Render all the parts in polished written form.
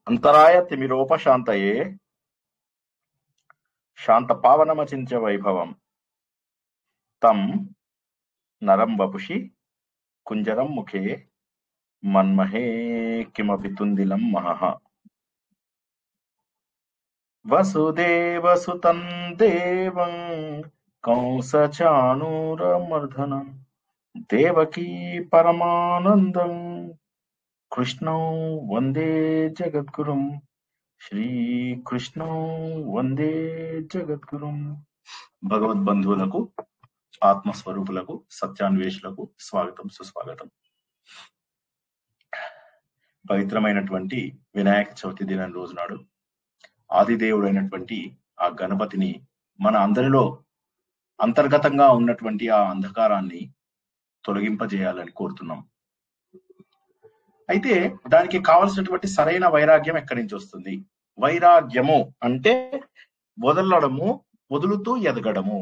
అంతరాయ తిమిరోపశాంతయే శాంతపావనమచింత్య వైభవం తం నరం వపుషి కుంజరం ముఖే మన్మహే కిమపి తుందిలం మహః. వసుదేవసుతం దేవం కంసచాణూరమర్దనం దేవకీ పరమానందం కృష్ణం వందే జగద్గురుం. శ్రీకృష్ణం వందే జగద్గురుం. భగవద్బంధువులకు, ఆత్మస్వరూపులకు, సత్యాన్వేషులకు స్వాగతం, సుస్వాగతం. పవిత్రమైనటువంటి వినాయక చవితి దినం రోజు నాడు ఆదిదేవుడైనటువంటి ఆ గణపతిని మన అందరిలో అంతర్గతంగా ఉన్నటువంటి ఆ అంధకారాన్ని తొలగింపజేయాలని కోరుతున్నాం. అయితే దానికి కావలసినటువంటి సరైన వైరాగ్యం ఎక్కడి నుంచి వస్తుంది? వైరాగ్యము అంటే వదలడము, వదులుతూ ఎదగడము.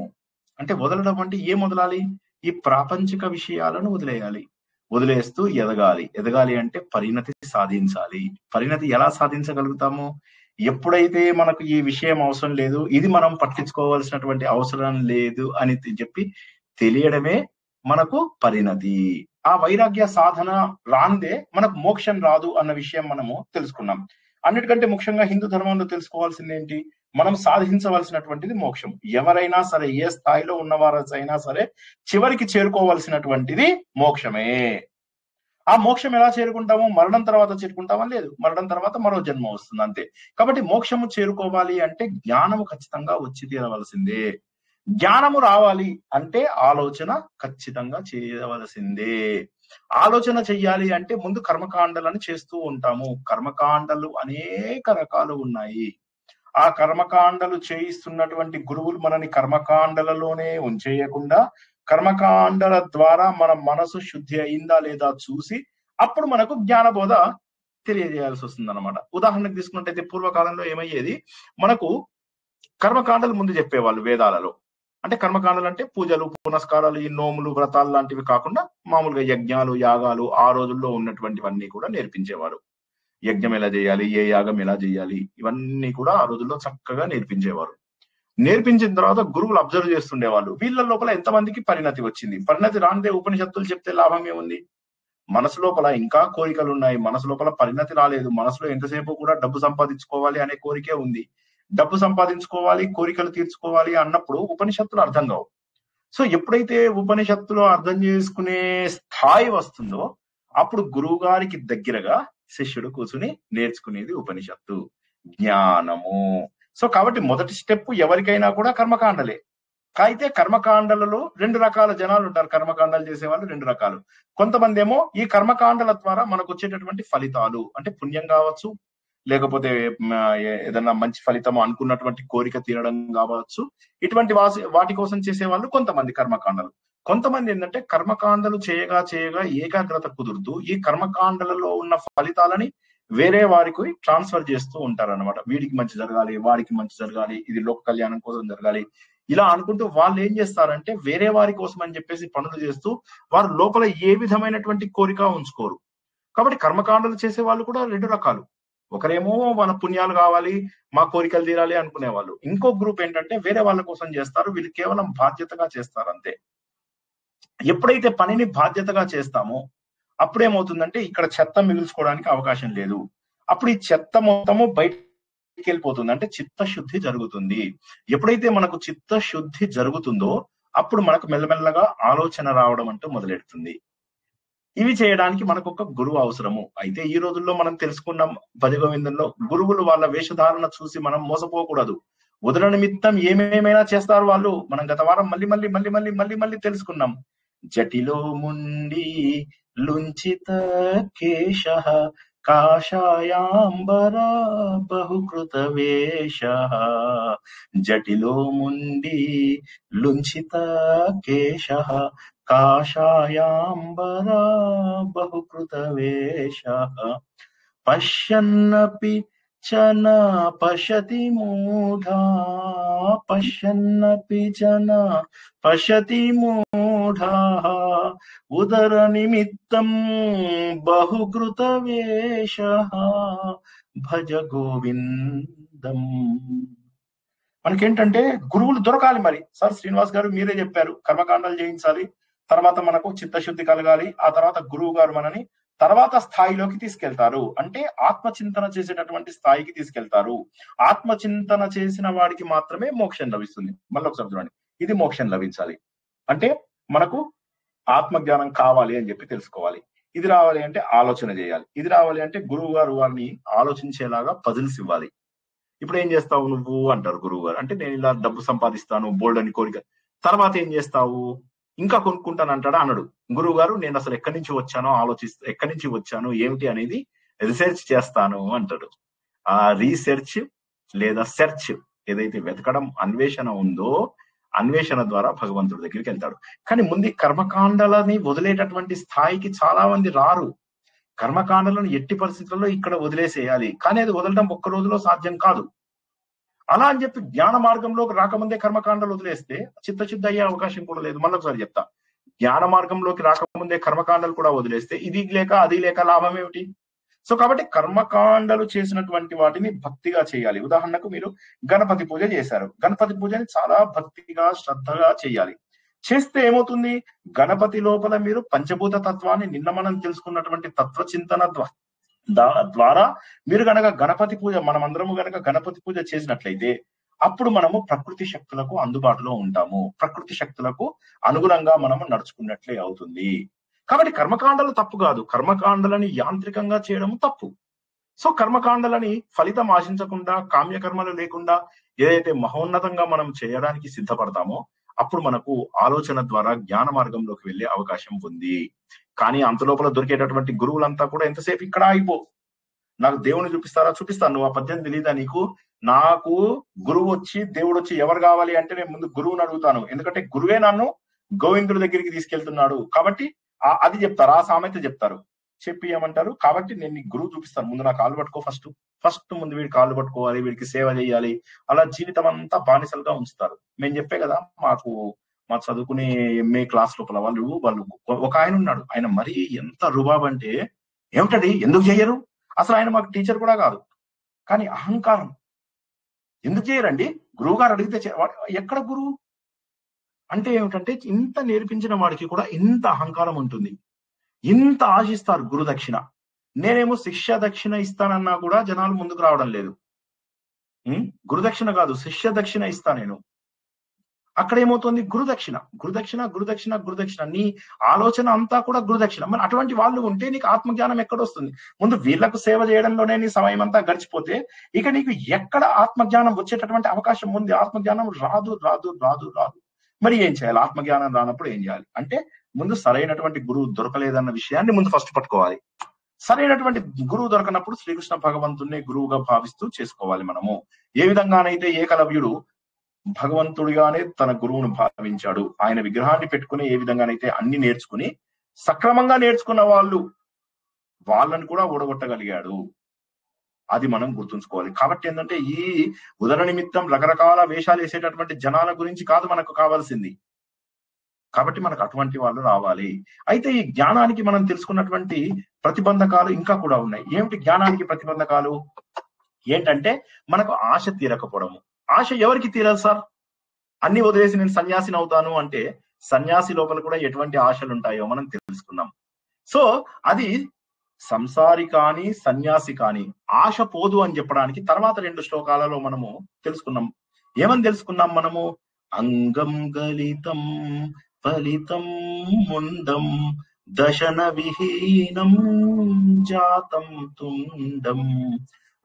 అంటే వదలడం అంటే ఏం వదలాలి? ఈ ప్రాపంచిక విషయాలను వదిలేయాలి. వదిలేస్తూ ఎదగాలి. ఎదగాలి అంటే పరిణతి సాధించాలి. పరిణతి ఎలా సాధించగలుగుతాము? ఎప్పుడైతే మనకు ఈ విషయం అవసరం లేదు, ఇది మనం పట్టించుకోవాల్సినటువంటి అవసరం లేదు అని చెప్పి తెలియడమే మనకు పరిణతి. ఆ వైరాగ్య సాధన రాందే మనకు మోక్షం రాదు అన్న విషయం మనము తెలుసుకున్నాం. అన్నిటికంటే ముఖ్యంగా హిందూ ధర్మంలో తెలుసుకోవాల్సింది ఏంటి? మనం సాధించవలసినటువంటిది మోక్షం. ఎవరైనా సరే, ఏ స్థాయిలో ఉన్నవారైనా సరే, చివరికి చేరుకోవాల్సినటువంటిది మోక్షమే. ఆ మోక్షం ఎలా చేరుకుంటాము? మరణం తర్వాత చేరుకుంటామా? లేదు, మరణం తర్వాత మరో జన్మ వస్తుంది, అంతే. కాబట్టి మోక్షము చేరుకోవాలి అంటే జ్ఞానము ఖచ్చితంగా వచ్చి తీరవలసిందే. జ్ఞానము రావాలి అంటే ఆలోచన ఖచ్చితంగా చేయవలసిందే. ఆలోచన చెయ్యాలి అంటే ముందు కర్మకాండలను చేస్తూ ఉంటాము. కర్మకాండలు అనేక రకాలు ఉన్నాయి. ఆ కర్మకాండలు చేయిస్తున్నటువంటి గురువులు మనని కర్మకాండలలోనే ఉంచేయకుండా కర్మకాండల ద్వారా మన మనసు శుద్ధి అయిందా లేదా చూసి అప్పుడు మనకు జ్ఞానబోధ తెలియజేయాల్సి వస్తుంది అనమాట. ఉదాహరణకు తీసుకున్నట్టయితే పూర్వకాలంలో ఏమయ్యేది, మనకు కర్మకాండలు ముందు చెప్పేవాళ్ళు వేదాలలో. అంటే కర్మకాండలు అంటే పూజలు, పునస్కారాలు, ఈ నోములు, వ్రతాలు లాంటివి కాకుండా మామూలుగా యజ్ఞాలు, యాగాలు ఆ రోజుల్లో ఉన్నటువంటివన్నీ కూడా నేర్పించేవారు. యజ్ఞం ఎలా చేయాలి, ఏ యాగం ఎలా చేయాలి, ఇవన్నీ కూడా ఆ రోజుల్లో చక్కగా నేర్పించేవారు. నేర్పించిన తర్వాత గురువులు అబ్జర్వ్ చేస్తుండేవాళ్ళు. వీళ్ళ లోపల ఎంతమందికి పరిణతి వచ్చింది? పరిణతి రానిదే ఉపనిషత్తులు చెప్తే లాభం ఏముంది? మనసు లోపల ఇంకా కోరికలు ఉన్నాయి. మనసు లోపల పరిణతి రాలేదు. మనసులో ఎంతసేపు కూడా డబ్బు సంపాదించుకోవాలి అనే కోరికే ఉంది. డబ్బు సంపాదించుకోవాలి, కోరికలు తీర్చుకోవాలి అన్నప్పుడు ఉపనిషత్తులు అర్థం కావు. సో ఎప్పుడైతే ఉపనిషత్తులో అర్థం చేసుకునే స్థాయి వస్తుందో అప్పుడు గురువు గారికి దగ్గరగా శిష్యుడు కూర్చుని నేర్చుకునేది ఉపనిషత్తు, జ్ఞానము. సో కాబట్టి మొదటి స్టెప్ ఎవరికైనా కూడా కర్మకాండలే. అయితే కర్మకాండలలో రెండు రకాల జనాలు ఉంటారు. కర్మకాండాలు చేసేవాళ్ళు రెండు రకాలు. కొంతమంది ఏమో ఈ కర్మకాండల ద్వారా మనకు వచ్చేటటువంటి ఫలితాలు అంటే పుణ్యం కావచ్చు, లేకపోతే ఏదన్నా మంచి ఫలితం అనుకున్నటువంటి కోరిక తీరడం కావచ్చు, ఇటువంటి వాటి కోసం చేసేవాళ్ళు కొంతమంది కర్మకాండలు. కొంతమంది ఏంటంటే కర్మకాండలు చేయగా చేయగా ఏకాగ్రత కుదురుతూ ఈ కర్మకాండలలో ఉన్న ఫలితాలని వేరే వారికి ట్రాన్స్ఫర్ చేస్తూ ఉంటారు అనమాట. వీడికి మంచి జరగాలి, వాడికి మంచి జరగాలి, ఇది లోక కళ్యాణం కోసం జరగాలి, ఇలా అనుకుంటూ వాళ్ళు ఏం చేస్తారంటే వేరే వారి కోసం అని చెప్పేసి పనులు చేస్తూ వారు లోపల ఏ విధమైనటువంటి కోరిక ఉంచుకోరు. కాబట్టి కర్మకాండలు చేసే వాళ్ళు కూడా రెండు రకాలు. ఒకరేమో వాళ్ళ పుణ్యాలు కావాలి, మా కోరికలు తీరాలి అనుకునే వాళ్ళు. ఇంకో గ్రూప్ ఏంటంటే వేరే వాళ్ళ కోసం చేస్తారు, వీళ్ళు కేవలం బాధ్యతగా చేస్తారు అంతే. ఎప్పుడైతే పనిని బాధ్యతగా చేస్తామో అప్పుడేమవుతుందంటే ఇక్కడ చెత్త మిగుల్చుకోవడానికి అవకాశం లేదు. అప్పుడు ఈ చెత్త మొత్తము బయటికి వెళ్ళిపోతుంది, అంటే చిత్తశుద్ధి జరుగుతుంది. ఎప్పుడైతే మనకు చిత్తశుద్ధి జరుగుతుందో అప్పుడు మనకు మెల్లమెల్లగా ఆలోచన రావడం అంటూ మొదలెడుతుంది. ఇవి చేయడానికి మనకు ఒక గురువు అవసరము. అయితే ఈ రోజుల్లో మనం తెలుసుకున్నాం భజగోవిందంలో గురువులు వాళ్ళ వేషధారణ చూసి మనం మోసపోకూడదు. ఉదర నిమిత్తం ఏమేమైనా చేస్తారు వాళ్ళు. మనం గత వారం మళ్ళీ తెలుసుకున్నాం. జటిలో ముండి లుంచిత కేశ కాషాయాంబర బహుకృత వేష. జటిలో ముండి లుంచిత కేశ కాషాయాంబర బహుకృత వేష. పశ్యన్నపి చన పశ్యతి మూఢా పశ్యన్నపి జన పశ్యతి మూఢా ఉదర నిమిత్తం బహుకృత వేష భజ గోవిందం. మనకేంటంటే గురువులు దొరకాలి. మరి సార్ శ్రీనివాస్ గారు మీరే చెప్పారు, కర్మకాండాలు చేయించాలి, తర్వాత మనకు చిత్తశుద్ధి కలగాలి, ఆ తర్వాత గురువు గారు మనని తర్వాత స్థాయిలోకి తీసుకెళ్తారు. అంటే ఆత్మచింతన చేసేటటువంటి స్థాయికి తీసుకెళ్తారు. ఆత్మచింతన చేసిన వాడికి మాత్రమే మోక్షం లభిస్తుంది. మళ్ళీ ఒకసారి చూడండి, ఇది మోక్షం లభించాలి అంటే మనకు ఆత్మజ్ఞానం కావాలి అని చెప్పి తెలుసుకోవాలి. ఇది రావాలి అంటే ఆలోచన చేయాలి. ఇది రావాలి అంటే గురువు గారు వారిని ఆలోచించేలాగా పజిల్స్ ఇవ్వాలి. ఇప్పుడు ఏం చేస్తావు నువ్వు అంటారు గురువు గారు. అంటే నేను ఇలా డబ్బు సంపాదిస్తాను, బోల్డ్ అని కోరిక. తర్వాత ఏం చేస్తావు? ఇంకా కొనుక్కుంటాను అంటాడా? అనడు. గురువు గారు నేను అసలు ఎక్కడి నుంచి వచ్చానో ఆలోచిస్తా, ఎక్కడి నుంచి వచ్చాను ఏమిటి అనేది రీసెర్చ్ చేస్తాను అంటాడు. ఆ రీసెర్చ్ లేదా సెర్చ్ ఏదైతే వెతకడం అన్వేషణ ఉందో, అన్వేషణ ద్వారా భగవంతుడి దగ్గరికి వెళ్తాడు. కానీ ముందు కర్మకాండలని వదిలేటటువంటి స్థాయికి చాలా మంది రారు. కర్మకాండలను ఎట్టి పరిస్థితుల్లో ఇక్కడ వదిలేసేయాలి. కానీ అది వదలడం ఒక్క రోజులో సాధ్యం కాదు. అలా అని చెప్పి జ్ఞాన మార్గంలోకి రాకముందే కర్మకాండలు వదిలేస్తే చిత్తశుద్ధి అయ్యే అవకాశం కూడా లేదు. మళ్ళొకసారి చెప్తా, జ్ఞాన మార్గంలోకి రాకముందే కర్మకాండలు కూడా వదిలేస్తే ఇది లేక అది లేక లాభం ఏమిటి? సో కాబట్టి కర్మకాండలు చేసినటువంటి వాటిని భక్తిగా చేయాలి. ఉదాహరణకు మీరు గణపతి పూజ చేశారు. గణపతి పూజని చాలా భక్తిగా శ్రద్ధగా చేయాలి. చేస్తే ఏమవుతుంది? గణపతి లోపల మీరు పంచభూత తత్వాన్ని నిన్న మనం తెలుసుకున్నటువంటి తత్వచింతన ద్వారా మీరు గనక గణపతి పూజ, మనమందరము గనక గణపతి పూజ చేసినట్లయితే అప్పుడు మనము ప్రకృతి శక్తులకు అందుబాటులో ఉంటాము. ప్రకృతి శక్తులకు అనుగుణంగా మనము నడుచుకున్నట్లే అవుతుంది. కాబట్టి కర్మకాండలు తప్పు కాదు, కర్మకాండలని యాంత్రికంగా చేయడం తప్పు. సో కర్మకాండలని ఫలితం ఆశించకుండా, కామ్యకర్మలు లేకుండా ఏదైతే మహోన్నతంగా మనం చేయడానికి సిద్ధపడతామో అప్పుడు మనకు ఆలోచన ద్వారా జ్ఞాన మార్గంలోకి వెళ్లే అవకాశం ఉంది. కానీ అంతలోపల దొరికేటటువంటి గురువులంతా కూడా ఎంతసేపు ఇక్కడ ఆగిపో, నాకు దేవుని చూపిస్తారా? చూపిస్తాను. నువ్వు ఆ పద్యం తెలీదా నీకు? నాకు గురువు వచ్చి దేవుడు వచ్చి ఎవరు కావాలి అంటే నేను ముందు గురువుని అడుగుతాను. ఎందుకంటే గురువే నన్ను గోవిందుడి దగ్గరికి తీసుకెళ్తున్నాడు కాబట్టి అది చెప్తారు, ఆ సామెత చెప్తారు. చెప్పి ఏమంటారు? కాబట్టి నేను నీకు గురువు చూపిస్తాను, ముందు నా కాళ్ళు పట్టుకో, ఫస్ట్ ముందు వీడి కాళ్ళు పట్టుకోవాలి, వీడికి సేవ చేయాలి. అలా జీవితం అంతా బానిసలుగా ఉంచుతారు. మేము చెప్పే కదా, మా చదువుకునే ఎంఏ క్లాస్ లోపల వాళ్ళు ఒక ఆయన ఉన్నాడు. ఆయన మరీ ఎంత రుబాబ్ అంటే, ఏమిటది ఎందుకు చేయరు? అసలు ఆయన మాకు టీచర్ కూడా కాదు, కానీ అహంకారం. ఎందుకు చేయరండి? గురువు గారు అడిగితే ఎక్కడ గురువు అంటే ఏమిటంటే, ఇంత నేర్పించిన వాడికి కూడా ఇంత అహంకారం ఉంటుంది. ఇంత ఆశిస్తారు గురు దక్షిణ. నేనేమో శిష్య దక్షిణ ఇస్తానన్నా కూడా జనాలు ముందుకు రావడం లేదు. గురుదక్షిణ కాదు, శిష్య దక్షిణ ఇస్తా నేను. అక్కడ ఏమవుతుంది? గురుదక్షిణ గురుదక్షిణ గురుదక్షిణ గురుదక్షిణ. నీ ఆలోచన అంతా కూడా గురుదక్షిణ. మరి అటువంటి వాళ్ళు ఉంటే నీకు ఆత్మజ్ఞానం ఎక్కడొస్తుంది? ముందు వీళ్లకు సేవ చేయడంలోనే నీ సమయం అంతా గడిచిపోతే ఇక నీకు ఎక్కడ ఆత్మజ్ఞానం వచ్చేటటువంటి అవకాశం ఉంది? ఆత్మజ్ఞానం రాదు రాదు రాదు రాదు. మరి ఏం చేయాలి? ఆత్మజ్ఞానం రానప్పుడు ఏం చేయాలి అంటే, ముందు సరైనటువంటి గురువు దొరకలేదన్న విషయాన్ని ముందు ఫస్ట్ పట్టుకోవాలి. సరైనటువంటి గురువు దొరకనప్పుడు శ్రీకృష్ణ భగవంతుడిని గురువుగా భావిస్తూ చేసుకోవాలి. మనము ఏ విధంగానైతే ఏకలవ్యుడు భగవంతుడిగానే తన గురువును భావించాడు, ఆయన విగ్రహాన్ని పెట్టుకుని ఏ విధంగానైతే అన్ని నేర్చుకుని సక్రమంగా నేర్చుకున్న వాళ్ళని కూడా ఓడగొట్టగలిగాడు. అది మనం గుర్తుంచుకోవాలి. కాబట్టి ఏంటంటే, ఈ ఉదర నిమిత్తం రకరకాల వేషాలు వేసేటటువంటి జనాల గురించి కాదు మనకు కావాల్సింది. కాబట్టి మనకు అటువంటి వాళ్ళు రావాలి. అయితే ఈ జ్ఞానానికి మనం తెలుసుకున్నటువంటి ప్రతిబంధకాలు ఇంకా కూడా ఉన్నాయి. ఏమిటి జ్ఞానానికి ప్రతిబంధకాలు? ఏంటంటే, మనకు ఆశ తీరకపోవడము. ఆశ ఎవరికి తీరదు సార్? అన్ని వదిలేసి నేను సన్యాసిని అవుతాను అంటే, సన్యాసి లోపల కూడా ఎటువంటి ఆశలు ఉంటాయో మనం తెలుసుకున్నాం. సో అది సంసారి కానీ సన్యాసి కానీ ఆశ పోదు అని చెప్పడానికి తర్వాత 2 శ్లోకాలలో మనము తెలుసుకున్నాం. ఏమని తెలుసుకున్నాం మనము? అంగం గలితం ఫలితం ముండం దశన విహీనం జాతం తుండం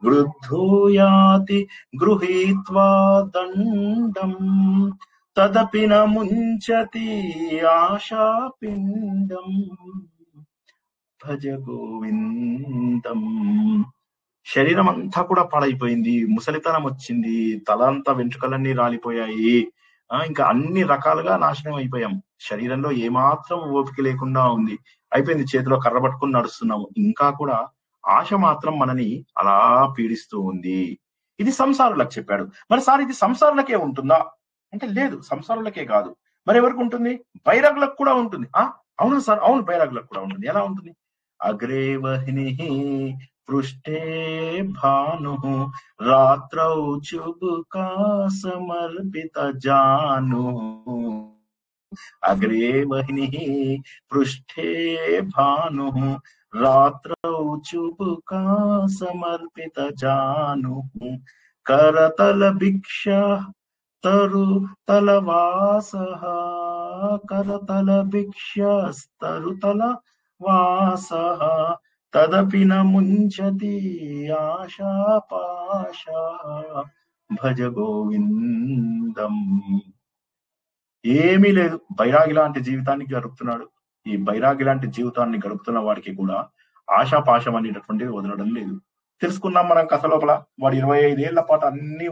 వృద్ధో యాతి గృహీత్వా దండం తదపి న ముంచతి ఆశాపిండం భజ గోవిందం. శరీరం అంతా కూడా పాడైపోయింది, ముసలితనం వచ్చింది, తల అంతా వెంట్రుకలన్నీ రాలిపోయాయి, ఇంకా అన్ని రకాలుగా నాశనం అయిపోయాం. శరీరంలో ఏమాత్రం ఓపిక లేకుండా ఉంది, అయిపోయింది. చేతిలో కర్ర పట్టుకుని నడుస్తున్నాము, ఇంకా కూడా ఆశ మాత్రం మనని అలా పీడిస్తూ ఉంది. ఇది సంసారులకు చెప్పాడు. మరి సార్ ఇది సంసారులకే ఉంటుందా అంటే లేదు, సంసారులకే కాదు. మరి ఎవరికి ఉంటుంది? బైరాగులకు కూడా ఉంటుంది. అవునా సార్? అవును, బైరాగులకు కూడా ఉంటుంది. ఎలా ఉంటుంది? అగ్రే వహ్ని పృష్ఠే భాను రాత్రౌ చుబుకా సమర్పిత జాను. అగ్రే వహ్ని పృష్ఠే భాను రాత్రౌ చుబుకా సమర్పిత జాను. करतल भिक्षा तरु तलवासः करतल भिक्षस्तरु तलवासः तदपि न मुञ्चति आशापाशः భజ గోవిందం. ఏమీ లేదు, బైరాగి లాంటి జీవితాన్ని గడుపుతున్నాడు. ఈ బైరాగి లాంటి జీవితాన్ని గడుపుతున్న వాడికి కూడా ఆశాపాశం అనేటటువంటిది వదలడం లేదు. తెలుసుకున్నాం మనం కథ లోపల. వాడు 25 ఏళ్ల పాటు అన్ని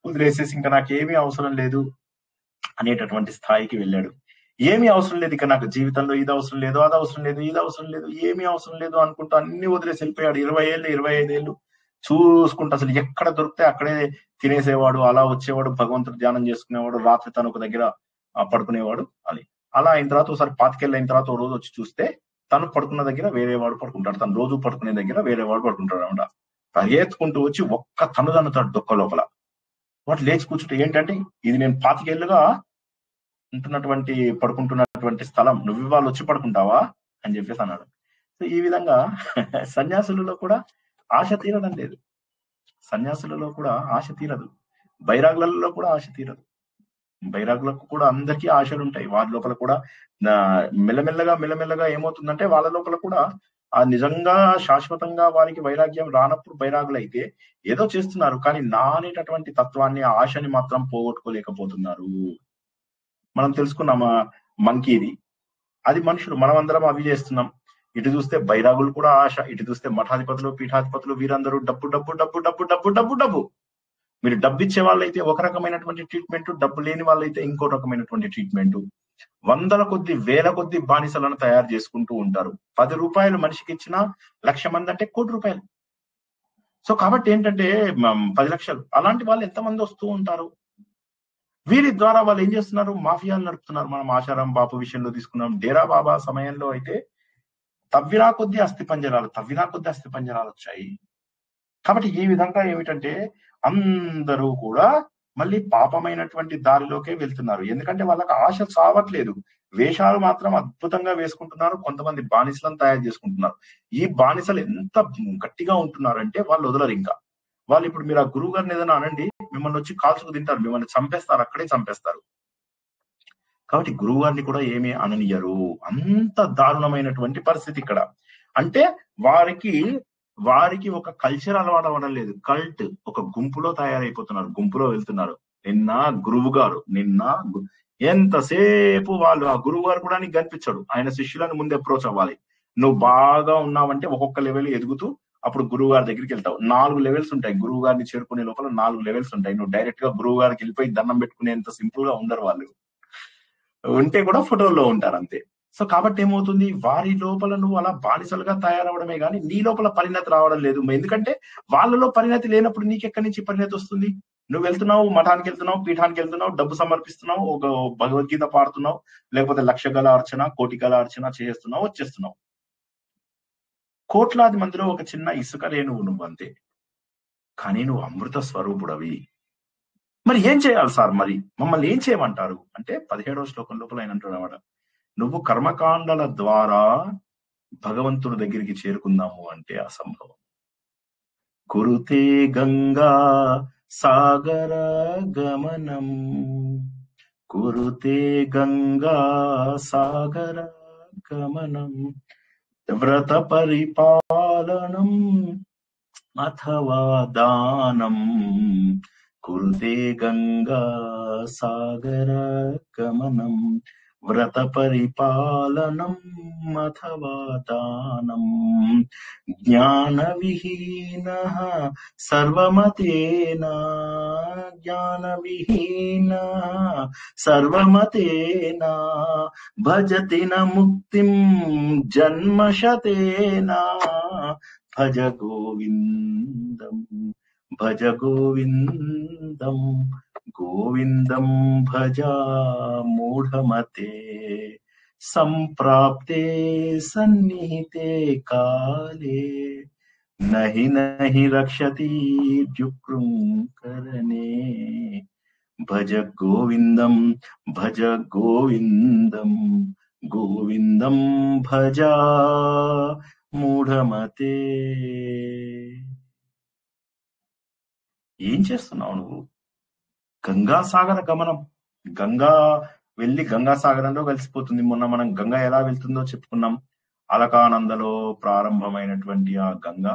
వదిలేసేసి ఇంకా నాకేమీ అవసరం లేదు అనేటటువంటి స్థాయికి వెళ్ళాడు. ఏమీ అవసరం లేదు ఇక నాకు జీవితంలో, ఇది అవసరం లేదు, అది అవసరం లేదు, ఇది అవసరం లేదు, ఏమీ అవసరం లేదు అనుకుంటూ అన్ని వదిలేసి వెళ్ళిపోయాడు. 20 ఏళ్ళు 25 ఏళ్ళు చూసుకుంటూ అసలు ఎక్కడ దొరికితే అక్కడే తినేసేవాడు, అలా వచ్చేవాడు, భగవంతుడు ధ్యానం చేసుకునేవాడు, రాత్రి తను ఒక దగ్గర పడుకునేవాడు. అని అలా అయిన తర్వాత ఒకసారి 25 ఏళ్ళు అయిన తర్వాత ఓ రోజు వచ్చి చూస్తే తను పడుకున్న దగ్గర వేరే వాడు పడుకుంటాడు, తను రోజు పడుకునే దగ్గర వేరే వాడు పడుకుంటాడు అనమాట. పరిగెత్తుకుంటూ వచ్చి ఒక్క తనుదన్నుతాడు డొక్క లోపల. వాడు లేచి కూర్చుంటే ఏంటంటే, ఇది నేను 25 ఏళ్ళుగా పడుకుంటున్నటువంటి స్థలం, నువ్వు ఇవాళ వచ్చి పడుకుంటావా అని చెప్పేసి అన్నాడు. సో ఈ విధంగా సన్యాసులలో కూడా ఆశ తీరడం లేదు, సన్యాసులలో కూడా ఆశ తీరదు, బైరాగులలో కూడా ఆశ తీరదు. బైరాగులకు కూడా అందరికీ ఆశలు ఉంటాయి. వారి లోపల కూడా మెల్లమెల్లగా ఏమవుతుందంటే వాళ్ళ లోపల కూడా ఆ నిజంగా శాశ్వతంగా వారికి వైరాగ్యం రానప్పుడు బైరాగులు అయితే ఏదో చేస్తున్నారు, కానీ నా అనేటటువంటి తత్వాన్ని, ఆశని మాత్రం పోగొట్టుకోలేకపోతున్నారు. మనం తెలుసుకున్నామా మంకీది, అది మనుషులు, మనం అందరం అవి చేస్తున్నాం. ఇటు చూస్తే బైరాగులు కూడా ఆశ, ఇటు చూస్తే మఠాధిపతులు, పీఠాధిపతులు, వీరందరూ డబ్బు డబ్బు డబ్బు డబ్బు డబ్బు డబ్బు డబ్బు. మీరు డబ్బు ఇచ్చే వాళ్ళైతే ఒక రకమైనటువంటి ట్రీట్మెంట్, డబ్బు లేని వాళ్ళైతే ఇంకో రకమైనటువంటి ట్రీట్మెంట్. వందల కొద్ది, వేల కొద్ది బానిసలను తయారు చేసుకుంటూ ఉంటారు. 10 రూపాయలు మనిషికి ఇచ్చినా 1,00,000 మంది అంటే 1,00,00,000 రూపాయలు. సో కాబట్టి ఏంటంటే 10 లక్షలు అలాంటి వాళ్ళు ఎంతమంది వస్తూ ఉంటారు. వీరి ద్వారా వాళ్ళు ఏం చేస్తున్నారు? మాఫియాలు నడుపుతున్నారు. మనం ఆశారాం బాపు విషయంలో తీసుకున్నాం. డేరా బాబా సమయంలో అయితే తవ్వినా కొద్ది అస్థి పంజరాలు వచ్చాయి. కాబట్టి ఈ విధంగా ఏమిటంటే అందరూ కూడా మళ్ళీ పాపమైనటువంటి దారిలోకే వెళ్తున్నారు. ఎందుకంటే వాళ్ళకి ఆశ చావట్లేదు, వేషాలు మాత్రం అద్భుతంగా వేసుకుంటున్నారు. కొంతమంది బానిసలను తయారు చేసుకుంటున్నారు. ఈ బానిసలు ఎంత గట్టిగా ఉంటున్నారంటే వాళ్ళు వదలరు. ఇంకా వాళ్ళు ఇప్పుడు మీరు ఆ గురువు గారిని ఏదైనా అనండి, మిమ్మల్ని వచ్చి కాల్చుకు తింటారు, మిమ్మల్ని చంపేస్తారు, అక్కడే చంపేస్తారు. కాబట్టి గురువు గారిని కూడా ఏమీ అననియరు. అంత దారుణమైనటువంటి పరిస్థితి ఇక్కడ. అంటే వారికి ఒక కల్చర్ అలవాటు అవ్వడం లేదు, కల్ట్, ఒక గుంపులో తయారైపోతున్నారు, గుంపులో వెళ్తున్నారు. గురువు గారు ఎంతసేపు వాళ్ళు, ఆ గురువు గారు కూడా నీకు కనిపించడు, ఆయన శిష్యులను ముందు అప్రోచ్ అవ్వాలి. నువ్వు బాగా ఉన్నావంటే ఒక్కొక్క లెవెల్ ఎదుగుతూ అప్పుడు గురువు గారి దగ్గరికి వెళ్తావు. 4 లెవెల్స్ ఉంటాయి, గురువు గారిని చేరుకునే లోపల 4 లెవెల్స్ ఉంటాయి. నువ్వు డైరెక్ట్ గా గురువు గారికి వెళ్ళిపోయి దండం పెట్టుకునేంత సింపుల్ గా ఉండరు వాళ్ళు, ఉంటే కూడా ఫోటోల్లో ఉంటారు అంతే. సో కాబట్టి ఏమవుతుంది, వారి లోపల నువ్వు అలా బానిసలుగా తయారవడమే గానీ నీ లోపల పరిణతి రావడం లేదు. ఎందుకంటే వాళ్ళలో పరిణతి లేనప్పుడు నీకెక్కడి నుంచి పరిణతి వస్తుంది? నువ్వు వెళ్తున్నావు, మఠానికి వెళ్తున్నావు, పీఠానికి వెళ్తున్నావు, డబ్బు సమర్పిస్తున్నావు, ఒక భగవద్గీత పాడుతున్నావు, లేకపోతే 1,00,000 గల అర్చన, 1,00,000 గల అర్చన చేస్తున్నావు, వచ్చేస్తున్నావు. కోట్లాది మందిలో ఒక చిన్న ఇసుక రేణువు నువ్వు అంతే. కానీ నువ్వు అమృత స్వరూపుడవి. మరి ఏం చేయాలి సార్? మరి మమ్మల్ని ఏం చేయమంటారు అంటే 17వ శ్లోకం లోపల ఆయన అంటున్నమాట, నువ్వు కర్మకాండల ద్వారా భగవంతుడి దగ్గరికి చేరుకుందాము అంటే అసంభవం. కురుతే గంగా సాగర గమనం, కురుతే గంగా సాగర గమనం, వ్రత పరిపాలనం అథవా దానం, కురుతే గంగా సాగర గమనం. వ్రత పరిపాలనం అథవా దానం జ్ఞాన విహీన సర్వమతేనా జ్ఞాన విహీన సర్వమతేనా భజతి న ముక్తిం జన్మశతేనా భజ గోవిందం భజ గోవిందం గోవిందం భజ మూఢమతే సంప్రాప్తే సన్నిహితే కాలే నహి నహి రక్షతి డ్యుకృంకరణే భజ గోవిందం భజ గోవిందం గోవిందం భజ మూఢమతే. ఏం చేస్తున్నావు నువ్వు? గంగాసాగర గమనం. గంగా వెళ్ళి గంగాసాగరంలో కలిసిపోతుంది. మొన్న మనం గంగా ఎలా వెళ్తుందో చెప్పుకున్నాం. అలకానందలో ప్రారంభమైనటువంటి ఆ గంగ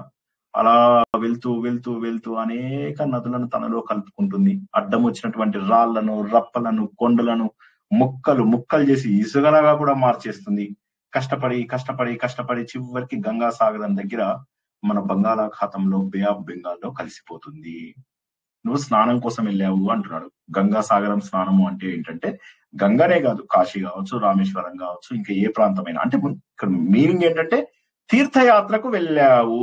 అలా వెళ్తూ వెళ్తూ వెళ్తూ అనేక నదులను తనలో కలుపుకుంటుంది. అడ్డం వచ్చినటువంటి రాళ్లను, రప్పలను, కొండలను ముక్కలు ముక్కలు చేసి ఇసుగలాగా కూడా మార్చేస్తుంది. కష్టపడి కష్టపడి కష్టపడి చివరికి గంగాసాగరం దగ్గర మన బంగాళాఖాతంలో బే ఆఫ్ బెంగాల్లో కలిసిపోతుంది. నువ్వు స్నానం కోసం వెళ్ళావు అంటున్నాడు. గంగాసాగరం స్నానము అంటే ఏంటంటే గంగనే కాదు, కాశీ కావచ్చు, రామేశ్వరం కావచ్చు, ఇంకా ఏ ప్రాంతమైనా. అంటే ఇక్కడ మీనింగ్ ఏంటంటే తీర్థయాత్రకు వెళ్ళావు.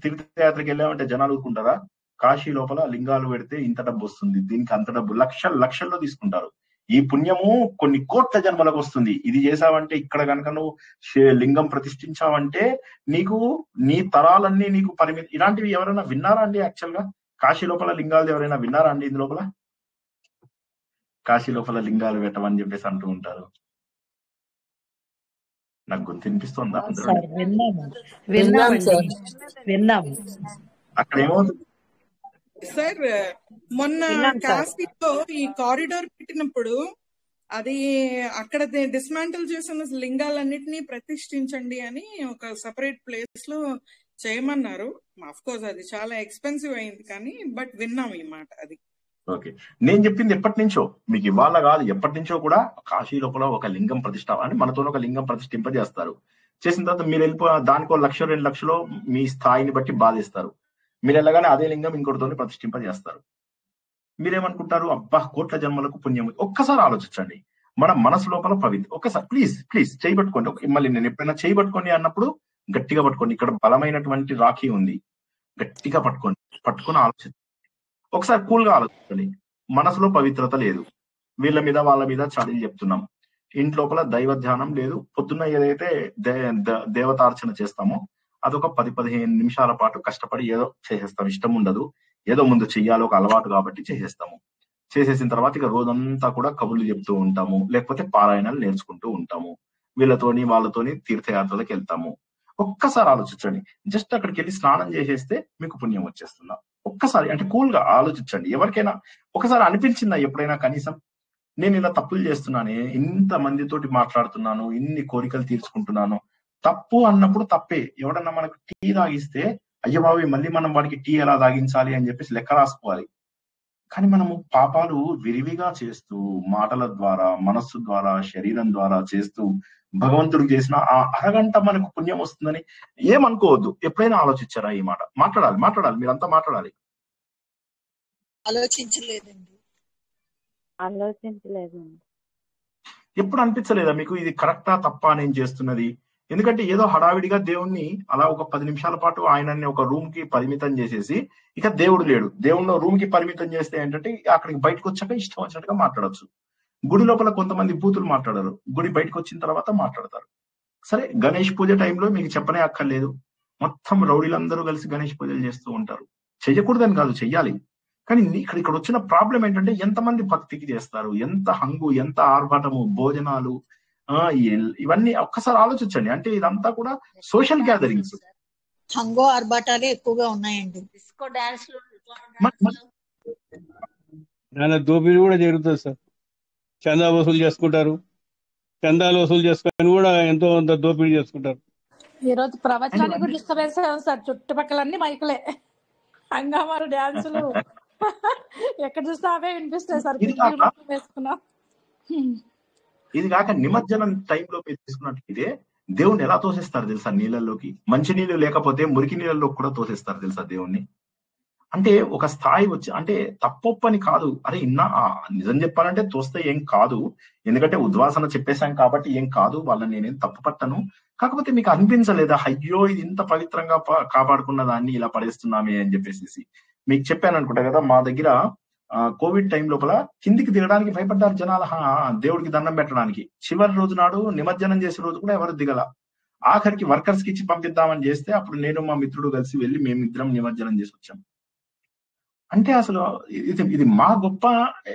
తీర్థయాత్రకి వెళ్ళామంటే జనాలు ఊరుకుంటారా? కాశీ లోపల లింగాలు పెడితే ఇంత డబ్బు వస్తుంది, దీనికి అంత డబ్బు, లక్షల్లో తీసుకుంటారు. ఈ పుణ్యము కొన్ని కోట్ల జన్మలకు వస్తుంది. ఇది చేసావంటే, ఇక్కడ కనుక నువ్వు లింగం ప్రతిష్ఠించావంటే నీకు నీ తరాలన్నీ నీకు పరిమితి. ఇలాంటివి ఎవరైనా విన్నారా అండి? యాక్చువల్ గా కాశీ లోపల లింగాలు ఎవరైనా విన్నారా అండి? ఇందు లోపల కాశీ లోపల లింగాలు పెట్టమని చెప్పేసి అంటూ ఉంటారు. నాకు గొంతు వినిపిస్తుందా? అక్కడ ఏమవుతుంది సార్, మొన్న కాశీలో ఈ కారిడార్ పెట్టినప్పుడు అది అక్కడ డిస్మాంటిల్ చేసిన లింగాలన్నిటినీ ప్రతిష్ఠించండి అని ఒక సెపరేట్ ప్లేస్ లో చేయమన్నారు. ఆఫ్ కోర్స్ అది చాలా ఎక్స్పెన్సివ్ అయింది, కానీ బట్ విన్నాం ఈ మాట. అది ఓకే. నేను చెప్పింది ఎప్పటి నుంచో, మీకు ఇవాళ కాదు, ఎప్పటి నుంచో కూడా కాశీ లోపల ఒక లింగం ప్రతిష్ట అని మనతో ఒక లింగం ప్రతిష్ఠింపజేస్తారు. చేసిన తర్వాత మీరు దానికో 1,00,000 2,00,000 మీ స్థాయిని బట్టి బాధిస్తారు. మీరు వెళ్ళగానే అదే లింగం ఇంకోటితో ప్రతిష్ఠింపజేస్తారు. మీరేమనుకుంటారు? అబ్బా, కోట్ల జన్మలకు పుణ్యం. ఒక్కసారి ఆలోచించండి. మన మనసు లోపల పవిత్ర. ఒక్కసారి ప్లీజ్ చేయబట్టుకోండి. మళ్ళీ నేను ఎప్పుడైనా చేయబట్టుకోండి అన్నప్పుడు గట్టిగా పట్టుకోండి. ఇక్కడ బలమైనటువంటి రాఖీ ఉంది, గట్టిగా పట్టుకొని ఆలోచించండి. ఒకసారి కూల్ గా ఆలోచించండి. మనసులో పవిత్రత లేదు, వీళ్ళ మీద వాళ్ళ మీద చాడీలు చెప్తున్నాం, ఇంట్లోపల దైవ ధ్యానం లేదు. పొద్దున్న ఏదైతే దేవతార్చన చేస్తామో అదొక 10-15 నిమిషాల పాటు కష్టపడి ఏదో చేసేస్తాం. ఇష్టం ఉండదు, ఏదో ముందు చెయ్యాలో ఒక అలవాటు కాబట్టి చేసేస్తాము. చేసేసిన తర్వాత ఇక రోజంతా కూడా కబుర్లు చెప్తూ ఉంటాము, లేకపోతే పారాయణాలు నేర్చుకుంటూ ఉంటాము. వీళ్ళతోని వాళ్ళతోని తీర్థయాత్రలకు వెళ్తాము. ఒక్కసారి ఆలోచించండి. జస్ట్ అక్కడికి వెళ్ళి స్నానం చేసేస్తే మీకు పుణ్యం వచ్చేస్తుందా? ఒక్కసారి అంటే కూల్ గా ఆలోచించండి. ఎవరికైనా ఒకసారి అనిపించిందా ఎప్పుడైనా కనీసం, నేను ఇలా తప్పులు చేస్తున్నానే, ఇంత మందితోటి మాట్లాడుతున్నాను, ఇన్ని కోరికలు తీర్చుకుంటున్నాను, తప్పు అన్నప్పుడు తప్పే. ఎవడన్నా మనకు టీ తాగిస్తే అయ్య బాబు మళ్ళీ మనం వాడికి టీ ఎలా తాగించాలి అని చెప్పేసి లెక్క రాసుకోవాలి. కానీ మనము పాపాలు విరివిగా చేస్తూ, మాటల ద్వారా, మనస్సు ద్వారా, శరీరం ద్వారా చేస్తూ భగవంతుడికి చేసిన ఆ అరగంట మనకు పుణ్యం వస్తుందని ఏమనుకోవద్దు. ఎప్పుడైనా ఆలోచించారా ఈ మాట? మాట్లాడాలి, మీరంతా మాట్లాడాలి. ఆలోచించలేదండి. ఎప్పుడు అనిపించలేదా మీకు ఇది కరెక్టా తప్పా నేను చేస్తున్నది? ఎందుకంటే ఏదో హడావిడిగా దేవుణ్ణి అలా ఒక 10 నిమిషాల పాటు ఆయనని ఒక రూమ్ కి పరిమితం చేసేసి ఇక దేవుడు లేడు, దేవుణ్ణి రూమ్ కి పరిమితం చేస్తే ఏంటంటే అక్కడికి బయటకు వచ్చాక ఇష్టం వచ్చినట్టుగా మాట్లాడచ్చు. గుడి లోపల కొంతమంది బూతులు మాట్లాడరు, గుడి బయటకు వచ్చిన తర్వాత మాట్లాడతారు. సరే, గణేష్ పూజ టైంలో మీకు చెప్పనే అక్కర్లేదు, మొత్తం రౌడీలందరూ కలిసి గణేష్ పూజలు చేస్తూ ఉంటారు. చెయ్యకూడదని కాదు, చెయ్యాలి. కానీ ఇక్కడ వచ్చిన ప్రాబ్లం ఏంటంటే ఎంతమంది భక్తికి చేస్తారు, ఎంత హంగు, ఎంత ఆర్భాటము, భోజనాలు, ఇవన్నీ ఒక్కసారి ఆలోచించండి. అంటే ఇదంతా కూడా సోషల్ గ్యాదరింగ్స్, హంగో ఆర్భాటాలే ఎక్కువగా ఉన్నాయండి. డిస్కో డాన్స్ దోపిడీ కూడా జరుగుతుంది సార్. చందా వసూలు చేసుకుంటారు, చందాలు వసూలు చేసుకొని కూడా ఎంతో అంత దోపిడీ చేసుకుంటారు. ఈ రోజు ప్రవచనాన్ని కూడా డిస్టర్బెన్స్ సార్. చుట్టుపక్కలన్నీ మైకులే, హంగామారు డాన్సులు ఎక్కడ చూస్తే అవే వినిపిస్తాయి సార్. వేసుకున్నాం. ఇది కాక నిమజ్జనం టైంలో మీరు తీసుకున్నట్లయితే దేవుణ్ణి ఎలా తోసేస్తారు తెలుసా? నీళ్ళల్లోకి. మంచి నీళ్ళు లేకపోతే మురికి నీళ్ళలో కూడా తోసేస్తారు తెలుసా దేవుణ్ణి. అంటే ఒక స్థాయి వచ్చి, అంటే తప్పొప్పని కాదు, అరే నిజం చెప్పాలంటే తోస్తే ఏం కాదు, ఎందుకంటే ఉద్వాసన చెప్పేశాం కాబట్టి ఏం కాదు, వాళ్ళని నేనేం తప్పు పట్టను. కాకపోతే మీకు అనిపించలేదా, అయ్యో ఇది ఇంత పవిత్రంగా కాపాడుకున్న దాన్ని ఇలా పడేస్తున్నామే అని చెప్పేసి? మీకు చెప్పాను అనుకుంటా కదా, మా దగ్గర కోవిడ్ టైం లోపల కిందికి దిగడానికి భయపడ్డారు జనాలు, దేవుడికి దండం పెట్టడానికి. చివరి రోజు నాడు నిమజ్జనం చేసే రోజు కూడా ఎవరు దిగల. ఆఖరికి వర్కర్స్ కి ఇచ్చి పంపిద్దామని చేస్తే అప్పుడు నేను మా మిత్రుడు కలిసి వెళ్ళి మేమిద్దరం నిమజ్జనం చేసి వచ్చాం. అంటే అసలు ఇది మా గొప్ప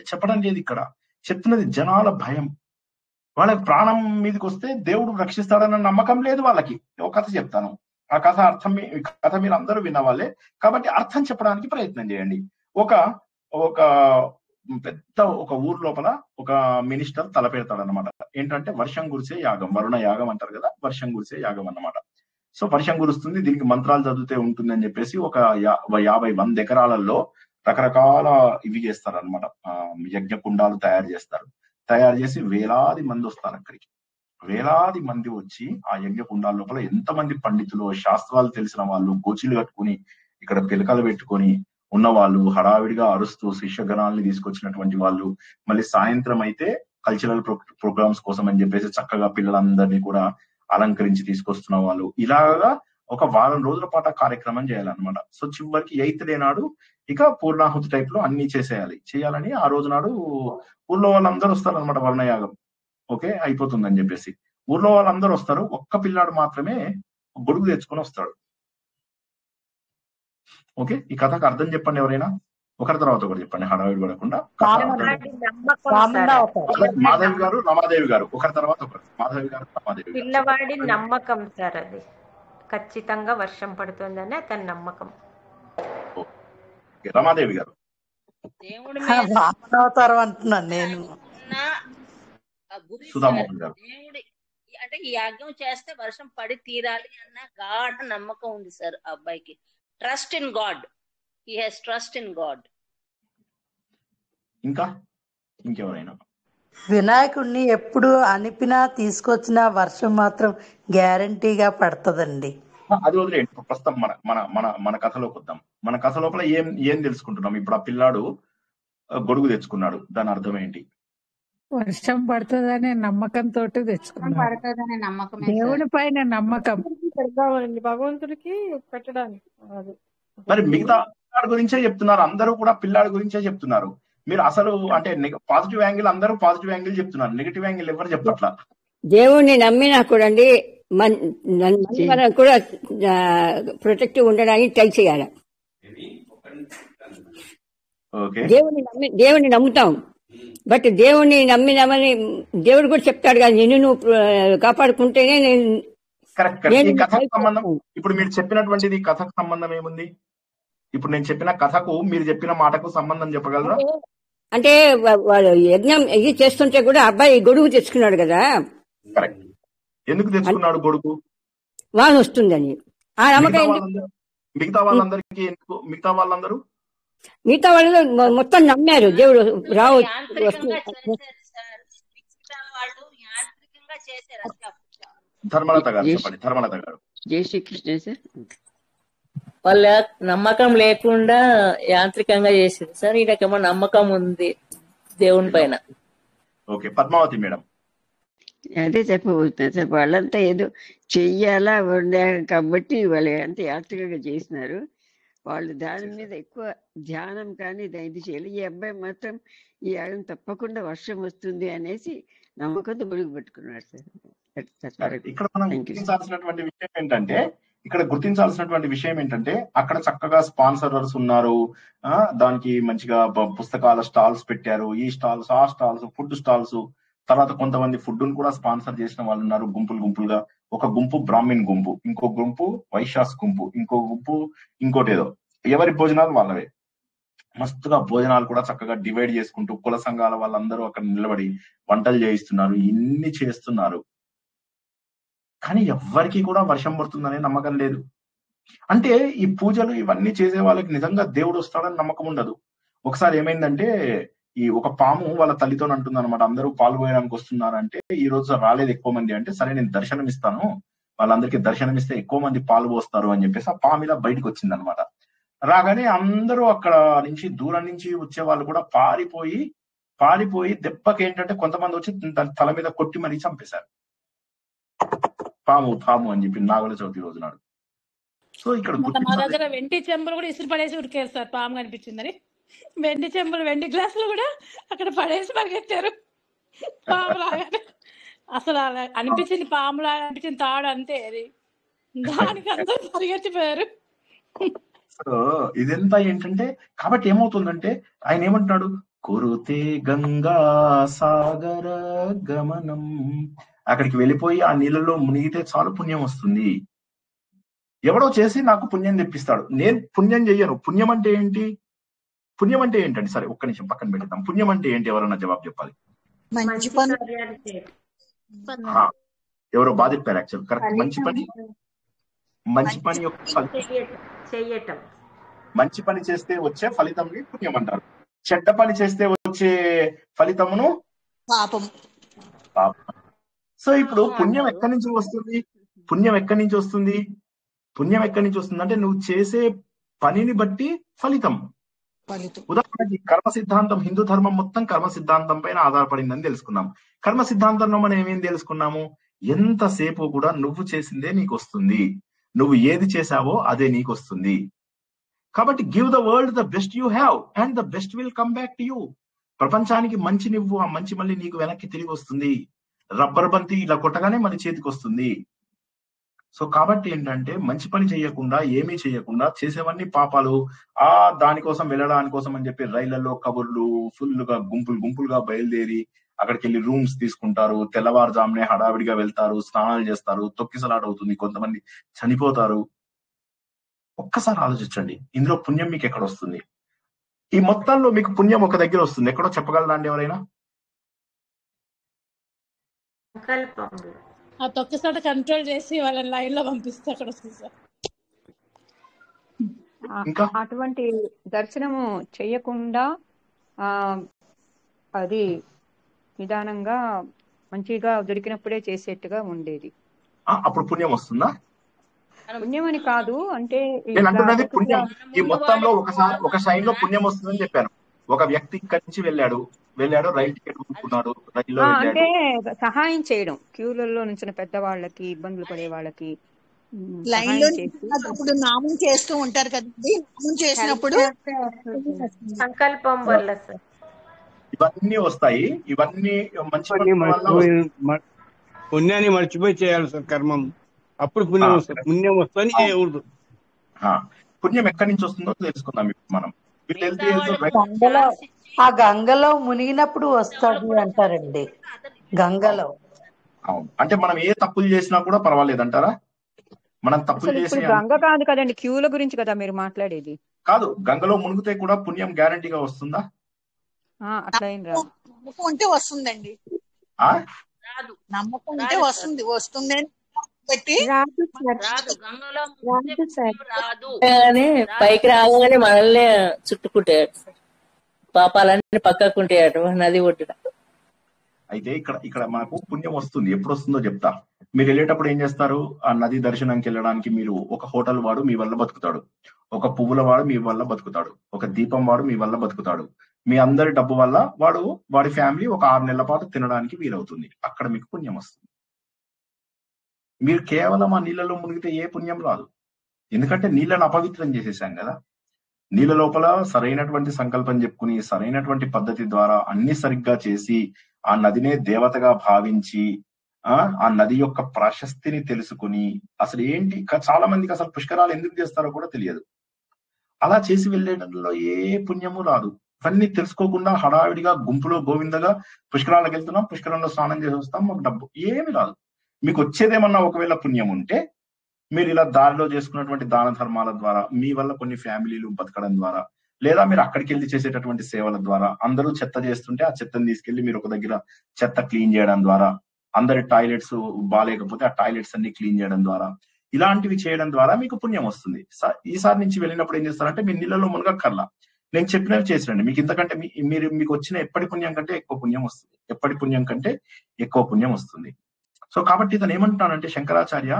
చెప్పడం లేదు, ఇక్కడ చెప్తున్నది జనాల భయం. వాళ్ళకి ప్రాణం మీదకి వస్తే దేవుడు రక్షిస్తాడన్న నమ్మకం లేదు వాళ్ళకి. ఒక కథ చెప్తాను, ఆ కథ కథ మీరు అందరూ విన్న వాళ్ళే కాబట్టి అర్థం చెప్పడానికి ప్రయత్నం చేయండి. ఒక పెద్ద ఒక ఊరు లోపల ఒక మినిస్టర్ తలపెడతాడు అనమాట. ఏంటంటే వర్షం కురిసే యాగం, వరుణ యాగం అంటారు కదా, వర్షం కురిసే యాగం అన్నమాట. సో వర్షం కురుస్తుంది, దీనికి మంత్రాలు చదివితే ఉంటుంది అని చెప్పేసి ఒక 50-100 ఎకరాలలో రకరకాల ఇవి చేస్తారు అనమాట. యజ్ఞ కుండాలు తయారు చేసి వేలాది మంది వస్తారు అక్కడికి. వేలాది మంది వచ్చి ఆ యజ్ఞ కుండాల లోపల ఎంతమంది పండితులు, శాస్త్రాలు తెలిసిన వాళ్ళు, గోచీలు కట్టుకుని ఇక్కడ పిలకలు పెట్టుకొని ఉన్న వాళ్ళు, హడావిడిగా అరుస్తూ శిష్యగణాలని తీసుకొచ్చినటువంటి వాళ్ళు, మళ్ళీ సాయంత్రం అయితే కల్చరల్ ప్రోగ్రామ్స్ కోసం అని చెప్పేసి చక్కగా పిల్లలందరినీ కూడా అలంకరించి తీసుకొస్తున్న వాళ్ళు, ఇలాగా ఒక వారం రోజుల పాటు కార్యక్రమం చేయాలన్నమాట. సో చివరికి 8th డే నాడు ఇక పూర్ణాహుతి టైప్ లో అన్ని చేయాలని ఆ రోజు నాడు ఊర్లో వాళ్ళందరూ వస్తారు అనమాట. వర్ణయాగం ఓకే అయిపోతుందని చెప్పేసి ఊర్లో వాళ్ళందరూ వస్తారు. ఒక్క పిల్లాడు మాత్రమే గొడుగు తెచ్చుకొని వస్తాడు. ఓకే, ఈ కథకు అర్థం చెప్పండి ఎవరైనా, ఒకరి తర్వాత ఒకరు చెప్పండి, హడావిడి పడకుండా. మాధవి గారు, రమాదేవి గారు, ఒకరి తర్వాత ఒకరు. మాధవి గారు, రమాదేవి గారు. పిల్లవాడి నమ్మకం సార్, అది ఖచ్చితంగా వర్షం పడుతుందని అతని నమ్మకం. రమాదేవి గారు. దేవుడి అవతారం అంటున్నాను నేను. సుధామోహన్ గారు. దేవుడి అంటే ఈ యాగం చేస్తే వర్షం పడి తీరాలి అన్న గాఢ నమ్మకం ఉంది సార్ ఆ అబ్బాయికి. Trust in God, he has trust in God. ఇంకెవరైనా? వినాయకుడిని ఎప్పుడు అనిపినా తీసుకొచ్చిన వర్షం మాత్రం గ్యారంటీగా పడుతుందండి. అది వదిలేండి, ప్రస్తుతం మన కథలోకి వద్దాం. మన కథ లోపల ఏం తెలుసుకుంటున్నాం ఇప్పుడు? ఆ పిల్లాడు గొడుగు తెచ్చుకున్నాడు, దాని అర్థం ఏంటి? వర్షం పడుతుందనే నమ్మకంతో తెచ్చుకున్నాడు, దేవుని పైన నమ్మకం, భగవంతుడికి పెట్టడానికి. మరి మిగతా పిల్లాడి గురించే చెప్తున్నారు, అందరూ కూడా పిల్లాడి గురించే చెప్తున్నారు. మీరు అసలు అంటే పాజిటివ్ యాంగిల్, అందరూ పాజిటివ్ యాంగిల్ చెప్తున్నారు, నెగిటివ్ యాంగిల్ ఎవరు చెప్పట్లా. దేవుణ్ణి నమ్మినా కూడా మనం కూడా ప్రొటెక్టివ్ ఉండడానికి ట్రై చేయాలి. దేవుణ్ణి నమ్ముతాం, బట్ దేవుణ్ణి నమ్మినామని దేవుడు కూడా చెప్తాడు కదా, నిన్ను నువ్వు కాపాడుకుంటేనే నేను. ఇప్పుడు మీరు చెప్పినటువంటిది కథకు సంబంధం ఏముంది? ఇప్పుడు నేను చెప్పిన కథకు మీరు చెప్పిన మాటకు సంబంధం చెప్పగలరా? అంటే వాళ్ళు యజ్ఞం ఇది చేస్తుంటే కూడా అబ్బాయి గొడుగు తెచ్చుకున్నాడు కదా. కరెక్ట్. ఎందుకు తెచ్చుకున్నాడు గొడుగు? వాన్ వస్తుందని ఆ నమ్మకం. మిగతా వాళ్ళందరూ మొత్తం నమ్మారు దేవుడు రావచ్చు. ధర్మలత గారు చెప్పండి. ధర్మలత గారు. జై శ్రీకృష్ణ సార్. వాళ్ళ నమ్మకం లేకుండా యాంత్రికంగా చేసింది సార్, ఈయనకేమో నమ్మకం ఉంది దేవుని పైన. Okay, Padmavathi madam. అదే చెప్పబోతున్నా సార్, వాళ్ళంతా ఏదో చెయ్యాలా కాబట్టి వాళ్ళు అంత యాంత్రికంగా చేసినారు. వాళ్ళు దాని మీద ఎక్కువ ధ్యానం కానీ ఇది చేయాలి. ఈ అబ్బాయి మాత్రం ఈ యాగం తప్పకుండా వర్షం వస్తుంది అనేసి నమ్మకంతో గొడుగు పెట్టుకున్నాడు సార్. ఇక్కడ మనం గుర్తించాల్సినటువంటి విషయం ఏంటంటే అక్కడ చక్కగా స్పాన్సరర్స్ ఉన్నారు, దానికి మంచిగా పుస్తకాల స్టాల్స్ పెట్టారు, ఈ స్టాల్స్ ఆ స్టాల్స్, ఫుడ్ స్టాల్స్, తర్వాత కొంతమంది ఫుడ్ ను కూడా స్పాన్సర్ చేసిన వాళ్ళు ఉన్నారు గుంపులుగా. ఒక గుంపు బ్రాహ్మిన్ గుంపు, ఇంకో గుంపు వైశ్యాస్ గుంపు, ఇంకో గుంపు ఇంకోటి ఏదో, ఎవరి భోజనాలు వాళ్ళవే. మస్తుగా భోజనాలు కూడా చక్కగా డివైడ్ చేసుకుంటూ కుల సంఘాల వాళ్ళందరూ అక్కడ నిలబడి వంటలు చేయిస్తున్నారు, ఇన్ని చేస్తున్నారు. కానీ ఎవ్వరికి కూడా వర్షం పడుతుందనే నమ్మకం లేదు. అంటే ఈ పూజలు ఇవన్నీ చేసే వాళ్ళకి నిజంగా దేవుడు వస్తాడని నమ్మకం ఉండదు. ఒకసారి ఏమైందంటే ఈ ఒక పాము వాళ్ళ తల్లితో అంటుంది అనమాట, అందరూ పాలు పోయడానికి వస్తున్నారంటే ఈ రోజు రాలేదు ఎక్కువ మంది అంటే, సరే నేను దర్శనం ఇస్తాను, వాళ్ళందరికీ దర్శనం ఇస్తే ఎక్కువ మంది పాలు పోస్తారు అని చెప్పేసి ఆ పాము ఇలా బయటకు వచ్చింది అనమాట. రాగానే అందరూ అక్కడ నుంచి దూరం నుంచి వచ్చే వాళ్ళు కూడా పారిపోయి దెబ్బకి ఏంటంటే కొంతమంది వచ్చి దాని తల మీద కొట్టి మరీ చంపేశారు. పాము అని చెప్పి నాగుల చవితి రోజు నాడు. సో ఇక్కడ మా దగ్గర వెండి చెంబులు కూడా ఇసురు పడేసి ఉరికారు సార్, పాము కనిపించిందని. వెండి చెంబులు, వెండి గ్లాసులు కూడా అక్కడ పడేసి పరిగెత్తారు పాము లాగా. అసలు అలా అనిపించింది, పాము లాగా అనిపించింది, తాడు అంతే అది, దానికి అందరూ పరిగెత్తిపోయారు. సో ఇదంతా ఏంటంటే, కాబట్టి ఏమవుతుందంటే ఆయన ఏమంటున్నాడు, కురుతే గంగా సాగర గమనం, అక్కడికి వెళ్ళిపోయి ఆ నీళ్ళలో మునిగితే చాలు పుణ్యం వస్తుంది. ఎవడో చేసి నాకు పుణ్యం తెప్పిస్తాడు, నేను పుణ్యం చెయ్యను. పుణ్యం అంటే ఏంటి? పుణ్యం అంటే ఏంటండి? సరే ఒక్క నిమిషం పక్కన పెట్టిద్దాం. పుణ్యం అంటే ఏంటి? ఎవరన్నా జవాబు చెప్పాలి. ఎవరో బాధ చెప్పారు యాక్చువల్, కరెక్ట్. మంచి పని యొక్క చెయ్యటం, మంచి పని చేస్తే వచ్చే ఫలితం పుణ్యం అంటారు. చెడ్డ పని చేస్తే వచ్చే ఫలితమును పాపం. సో ఇప్పుడు పుణ్యం ఎక్కడి నుంచి వస్తుంది? పుణ్యం ఎక్కడి నుంచి వస్తుంది అంటే నువ్వు చేసే పనిని బట్టి ఫలితం. ఉదాహరణకి కర్మ సిద్ధాంతం, హిందూ ధర్మం మొత్తం కర్మ సిద్ధాంతం పైన ఆధారపడిందని తెలుసుకున్నాం. కర్మ సిద్ధాంతంలో మనం ఏమేం తెలుసుకున్నాము? ఎంతసేపు కూడా నువ్వు చేసిందే నీకు వస్తుంది, నువ్వు ఏది చేసావో అదే నీకు వస్తుంది. కాబట్టి give the world the best you have and the best will come back to you. ప్రపంచానికి మంచి నువ్వు, ఆ మంచి మళ్ళీ నీకు వెనక్కి తిరిగి వస్తుంది. రబ్బర్ బంతి ఇలా కొట్టగానే మన చేతికి వస్తుంది. సో కాబట్టి ఏంటంటే మంచి పని చేయకుండా, ఏమీ చేయకుండా చేసేవన్నీ పాపాలు. దానికోసం వెళ్ళడానికి కోసం అని చెప్పి రైళ్లలో కబుర్లు ఫుల్గా గుంపులుగా బయలుదేరి అక్కడికి వెళ్ళి రూమ్స్ తీసుకుంటారు, తెల్లవారుజామునే హడావిడిగా వెళ్తారు, స్నానాలు చేస్తారు, తొక్కిసలాట అవుతుంది, కొంతమంది చనిపోతారు. ఒక్కసారి ఆలోచించండి, ఇందులో పుణ్యం మీకు ఎక్కడ వస్తుంది? ఈ మొత్తంలో మీకు పుణ్యం ఒక దగ్గర వస్తుంది, ఎక్కడో చెప్పగలరా అండి ఎవరైనా? ఆ తొక్కిసలాట కంట్రోల్ చేసి వాళ్ళని లైన్ లో పంపిస్తే అక్కడ వస్తుంది సార్. అటువంటి దర్శనము చెయ్యకుండా అది నిదానంగా మంచిగా దొరికినప్పుడే చేసేట్టుగా ఉండేది. అప్పుడు పుణ్యం వస్తుందా? పుణ్యం అని కాదు, అంటే నేను అంటున్నది పుణ్యం ఈ మొత్తంలో ఒక సైడ్ లో పుణ్యం వస్తుందని చెప్పాను. ఒక వ్యక్తి ఇక్కడి నుంచి వెళ్ళాడు, రైలు టికెట్ కొనుక్కున్నాడు, రైల్లో అంటే సహాయం చేయడం, క్యూలలో నుంచి పెద్దవాళ్ళకి, ఇబ్బందులు పడే వాళ్ళకి లైన్ లో అప్పుడు నామం చేస్తూ ఉంటారు కదండి, నామం చేసినప్పుడు సంకల్పం వల్ల సార్ ఇవన్నీ వస్తాయి. ఇవన్నీ మంచి పుణ్యాన్ని మర్చిపోయి చేయాలి సార్ కర్మం, అప్పుడు పుణ్యం వస్తుంది. పుణ్యం వస్తుంది చేయకూడదు. పుణ్యం ఎక్కడి నుంచి వస్తుందో తెలుసుకుందాం ఇప్పుడు మనం. ఆ గంగలో మునిగినప్పుడు వస్తుంది అంటారండి. గంగలో అవును, అంటే మనం ఏ తప్పులు చేసినా కూడా పర్వాలేదు అంటారా? మనం తప్పులు చేసి గంగ కాదు కదండి, క్యూల గురించి కదా మీరు మాట్లాడేది. కాదు, గంగలో మునిగితే కూడా పుణ్యం గ్యారంటీగా వస్తుందా? అట్లా ఏం రాదు. నమ్మకం ఉంటే వస్తుందండి, నమ్మకం ఉంటే వస్తుంది పైకి రాగానే మనల్ని చుట్టుకుంటాడు, పాపాలన్నీ పక్కకుంటాయట నది ఒడ్డున. అయితే ఇక్కడ మనకు పుణ్యం వస్తుంది. ఎప్పుడు వస్తుందో చెప్తా. మీరు వెళ్ళేటప్పుడు ఏం చేస్తారు? ఆ నది దర్శనానికి వెళ్ళడానికి మీరు ఒక హోటల్ వాడు మీ వల్ల బతుకుతాడు, ఒక పువ్వుల వాడు మీ వల్ల బతుకుతాడు, ఒక దీపం వాడు మీ వల్ల బతుకుతాడు. మీ అందరి డబ్బు వల్ల వాడి ఫ్యామిలీ ఒక 6 నెలల పాటు తినడానికి వీలవుతుంది. అక్కడ మీకు పుణ్యం వస్తుంది. మీరు కేవలం ఆ నీళ్ళలో మునిగితే ఏ పుణ్యం రాదు, ఎందుకంటే నీళ్ళను అపవిత్రం చేసేసాం కదా. నీళ్ళ లోపల సరైనటువంటి సంకల్పం చెప్పుకుని, సరైనటువంటి పద్ధతి ద్వారా అన్ని సరిగ్గా చేసి, ఆ నదినే దేవతగా భావించి, ఆ నది యొక్క ప్రాశస్తిని తెలుసుకుని, అసలు ఏంటి, చాలా మందికి అసలు పుష్కరాలు ఎందుకు చేస్తారో కూడా తెలియదు. అలా చేసి వెళ్ళేటంలో ఏ పుణ్యము రాదు. ఇవన్నీ తెలుసుకోకుండా హడావిడిగా గుంపులో గోవిందగా పుష్కరాలకు వెళ్తున్నాం, పుష్కరంలో స్నానం చేసి వస్తాం, మాకు డబ్బు ఏమి రాదు. మీకు వచ్చేదేమన్నా ఒకవేళ పుణ్యం ఉంటే మీరు ఇలా దారిలో చేసుకున్నటువంటి దాన ధర్మాల ద్వారా, మీ వల్ల కొన్ని ఫ్యామిలీలు బతకడం ద్వారా, లేదా మీరు అక్కడికి వెళ్ళి చేసేటటువంటి సేవల ద్వారా, అందరూ చెత్త చేస్తుంటే ఆ చెత్తను తీసుకెళ్లి మీరు ఒక దగ్గర చెత్త క్లీన్ చేయడం ద్వారా, అందరి టాయిలెట్స్ బాగాలేకపోతే ఆ టాయిలెట్స్ అన్ని క్లీన్ చేయడం ద్వారా, ఇలాంటివి చేయడం ద్వారా మీకు పుణ్యం వస్తుంది. ఈసారి నుంచి వెళ్ళినప్పుడు ఏం చేస్తారంటే మీరు నీళ్ళలో మునగక్కర్లా, నేను చెప్పినవి చేసిరండి. మీకు ఇంతకంటే మీకు వచ్చిన ఎప్పటి పుణ్యం కంటే ఎక్కువ పుణ్యం వస్తుంది. ఎప్పటి పుణ్యం కంటే ఎక్కువ పుణ్యం వస్తుంది. సో కాబట్టి ఇతను ఏమంటున్నానంటే శంకరాచార్య,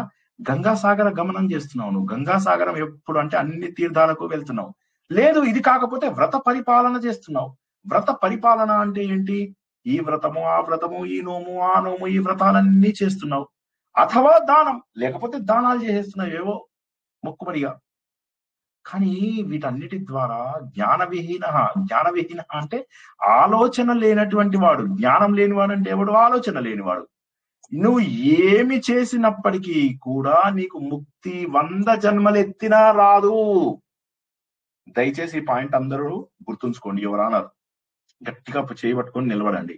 గంగాసాగర గమనం చేస్తున్నావు నువ్వు. గంగాసాగరం ఎప్పుడు అంటే అన్ని తీర్థాలకు వెళ్తున్నావు. లేదు, ఇది కాకపోతే వ్రత పరిపాలన చేస్తున్నావు. వ్రత పరిపాలన అంటే ఏంటి? ఈ వ్రతము ఆ వ్రతము, ఈ నోము ఆ నోము, ఈ వ్రతాలన్నీ చేస్తున్నావు. అథవా దానం, లేకపోతే దానాలు చేసేస్తున్నావు ఏవో మొక్కుబడిగా. కానీ వీటన్నిటి ద్వారా జ్ఞానవిహీన అంటే ఆలోచన లేనటువంటి వాడు. జ్ఞానం లేనివాడు అంటే ఎవడు? ఆలోచన లేనివాడు. నువ్వు ఏమి చేసినప్పటికీ కూడా నీకు ముక్తి 100 జన్మలు ఎత్తినా రాదు. దయచేసి ఈ పాయింట్ అందరూ గుర్తుంచుకోండి. ఎవరన్నారు గట్టిగా చేయబట్టుకొని నిలబడండి.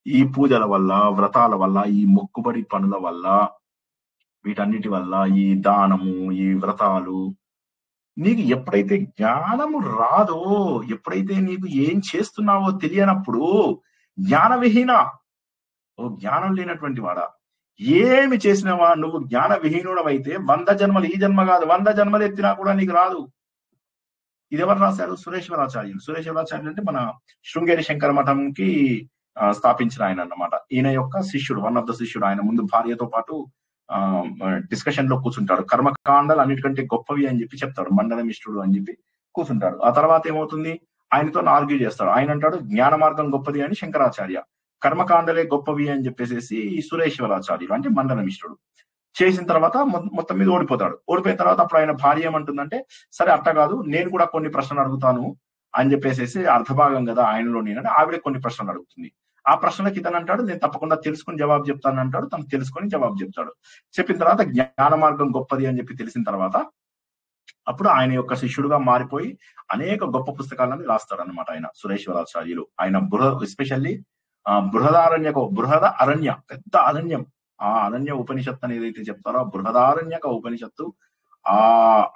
ఈ పూజల వల్ల, వ్రతాల వల్ల, ఈ మొక్కుబడి పనుల వల్ల, వీటన్నిటి వల్ల, ఈ దానము, ఈ వ్రతాలు, నీకు ఎప్పుడైతే జ్ఞానము రాదో, ఎప్పుడైతే నీకు ఏం చేస్తున్నావో తెలియనప్పుడు జ్ఞానవిహీన, ఓ జ్ఞానం లేనటువంటి వాడా, ఏమి చేసినవా నువ్వు జ్ఞాన విహీనుడవైతే 100 జన్మలు, ఈ జన్మ కాదు 100 జన్మలు ఎత్తినా కూడా నీకు రాదు. ఇది ఎవరు రాశారు? సురేశ్వరాచార్యులు. సురేశ్వరాచార్యులు అంటే మన శృంగేరి శంకర మఠంకి స్థాపించిన ఆయన అన్నమాట. ఈయన యొక్క శిష్యుడు, వన్ ఆఫ్ ద శిష్యుడు. ఆయన ముందు భార్యతో పాటు డిస్కషన్ లో కూర్చుంటాడు. కర్మకాండాలు అన్నిటికంటే గొప్పవి అని చెప్పి చెప్తాడు, మండలమిష్ఠుడు అని చెప్పి కూర్చుంటాడు. ఆ తర్వాత ఏమవుతుంది, ఆయనతో ఆర్గ్యూ చేస్తాడు. ఆయన అంటాడు జ్ఞాన మార్గం గొప్పది అని శంకరాచార్య, కర్మకాండలే గొప్పవి అని చెప్పేసి సురేశ్వరాచార్యులు అంటే మండలమిష్ఠుడు. చేసిన తర్వాత మొత్తం మీద ఓడిపోతాడు. ఓడిపోయిన తర్వాత అప్పుడు ఆయన భార్య ఏమంటుందంటే, సరే అట్ట కాదు, నేను కూడా కొన్ని ప్రశ్నలు అడుగుతాను అని చెప్పేసి, అర్ధభాగం కదా ఆయనలో నేనంటే ఆవిడ కొన్ని ప్రశ్నలు అడుగుతుంది. ఆ ప్రశ్నలకు ఇతను అంటాడు, నేను తప్పకుండా తెలుసుకుని జవాబు చెప్తాను అంటాడు. తను తెలుసుకొని జవాబు చెప్తాడు. చెప్పిన తర్వాత జ్ఞాన మార్గం గొప్పది అని చెప్పి తెలిసిన తర్వాత అప్పుడు ఆయన యొక్క శిష్యుడుగా మారిపోయి అనేక గొప్ప పుస్తకాలను రాస్తాడు అనమాట ఆయన సురేశ్వరాచార్యులు. ఆయన ఎస్పెషల్లీ బృహద అరణ్య, పెద్ద అరణ్యం, ఆ అరణ్య ఉపనిషత్తు అని ఏదైతే చెప్తారో బృహదారణ్యక ఉపనిషత్తు, ఆ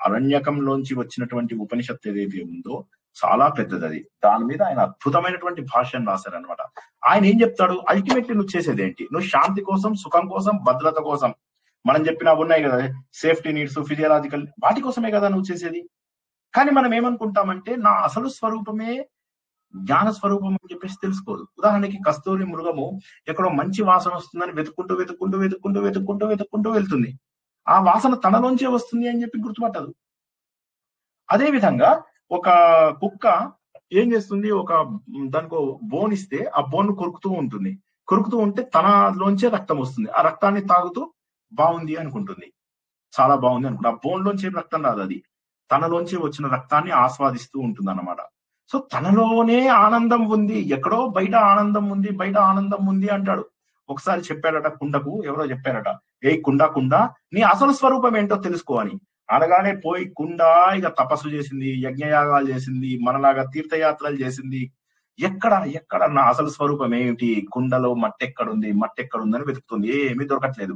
అరణ్యకంలోంచి వచ్చినటువంటి ఉపనిషత్తు ఏదైతే ఉందో చాలా పెద్దది. అది దాని మీద ఆయన అద్భుతమైనటువంటి భాష్యం రాశారనమాట. ఆయన ఏం చెప్తాడు, అల్టిమేట్లీ నువ్వు చేసేది ఏంటి? నువ్వు శాంతి కోసం, సుఖం కోసం, భద్రత కోసం, మనం చెప్పిన ఉన్నాయి కదా సేఫ్టీ నీడ్స్, ఫిజియలాజికల్, వాటి కోసమే కదా నువ్వు చేసేది. కానీ మనం ఏమనుకుంటామంటే నా అసలు స్వరూపమే జ్ఞాన స్వరూపం అని చెప్పేసి తెలుసుకోదు. ఉదాహరణకి కస్తూరి మృగము ఎక్కడో మంచి వాసన వస్తుందని వెతుక్కుంటూ వెతుక్కుంటూ వెతుక్కుంటూ వెతుక్కుంటూ వెతుక్కుంటూ వెళ్తుంది. ఆ వాసన తనలోంచే వస్తుంది అని చెప్పి గుర్తుపట్టదు. అదే విధంగా ఒక కుక్క ఏం చేస్తుంది, ఒక దానికి బోన్ ఇస్తే ఆ బోన్ కొరుకుతూ ఉంటుంది. కొరుకుతూ ఉంటే తనలోంచే రక్తం వస్తుంది. ఆ రక్తాన్ని తాగుతూ బాగుంది అనుకుంటుంది, చాలా బాగుంది అనుకుంటుంది. ఆ బోన్ లోంచి రక్తం రాదు, అది తనలోంచి వచ్చిన రక్తాన్ని ఆస్వాదిస్తూ ఉంటుంది అన్నమాట. సో తనలోనే ఆనందం ఉంది, ఎక్కడో బయట ఆనందం ఉంది, బయట ఆనందం ఉంది అంటాడు. ఒకసారి చెప్పాడట కుండకు, ఎవరో చెప్పారట, ఏ కుండ నీ అసలు స్వరూపం ఏంటో తెలుసుకో అని. అనగానే పోయి కుండ ఇక తపస్సు చేసింది, యజ్ఞయాగాలు చేసింది, మనలాగా తీర్థయాత్రలు చేసింది. ఎక్కడ నా అసలు స్వరూపం ఏమిటి, కుండలో మట్టి ఎక్కడుందని వెతుకుతుంది, ఏమీ దొరకట్లేదు.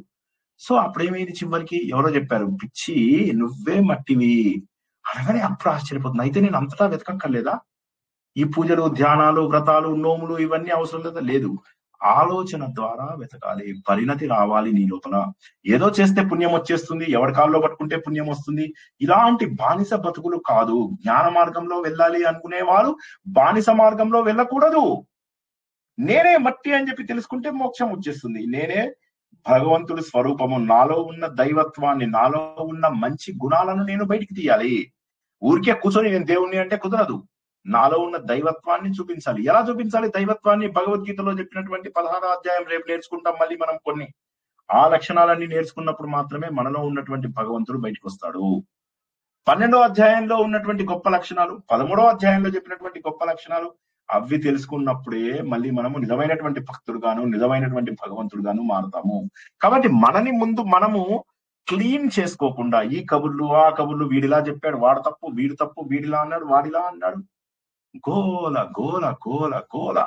సో అప్పుడేమైంది, చివరికి ఎవరో చెప్పారు, పిచ్చి నువ్వే మట్టివి అనగానే అప్పుడు ఆశ్చర్యపోతుంది. అయితే నేను అంతటా వెతకక్కర్లేదా? ఈ పూజలు, ధ్యానాలు, వ్రతాలు, నోములు ఇవన్నీ అవసరం లేదా? లేదు, ఆలోచన ద్వారా వెతకాలి. పరిణతి రావాలి నీ లోపల. ఏదో చేస్తే పుణ్యం వచ్చేస్తుంది, ఎవరి కాల్లో పట్టుకుంటే పుణ్యం వస్తుంది, ఇలాంటి బానిస బతుకులు కాదు. జ్ఞాన మార్గంలో వెళ్ళాలి అనుకునేవారు బానిస మార్గంలో వెళ్ళకూడదు. నేనే మట్టి అని చెప్పి తెలుసుకుంటే మోక్షం వచ్చేస్తుంది. నేనే భగవంతుడి స్వరూపము, నాలో ఉన్న దైవత్వాన్ని, నాలో ఉన్న మంచి గుణాలను నేను బయటికి తీయాలి. ఊరికే కూర్చొని నేను దేవుణ్ణి అంటే కుదరదు. నాలో ఉన్న దైవత్వాన్ని చూపించాలి. ఎలా చూపించాలి దైవత్వాన్ని? భగవద్గీతలో చెప్పినటువంటి 16వ అధ్యాయం రేపు నేర్చుకుంటాం మళ్ళీ మనం కొన్ని. ఆ లక్షణాలన్నీ నేర్చుకున్నప్పుడు మాత్రమే మనలో ఉన్నటువంటి భగవంతుడు బయటకు వస్తాడు. 12వ అధ్యాయంలో ఉన్నటువంటి గొప్ప లక్షణాలు, 13వ అధ్యాయంలో చెప్పినటువంటి గొప్ప లక్షణాలు, అవి తెలుసుకున్నప్పుడే మళ్ళీ మనము నిజమైనటువంటి భక్తుడుగాను, నిజమైనటువంటి భగవంతుడుగాను మారుతాము. కాబట్టి మనని ముందు మనము క్లీన్ చేసుకోకుండా ఈ కబుర్లు, ఆ కబుర్లు, వీడిలా చెప్పాడు, వాడు తప్పు, వీడు తప్పు, వీడిలా అన్నాడు, వాడిలా అన్నాడు, గోల గోల గోల గోల,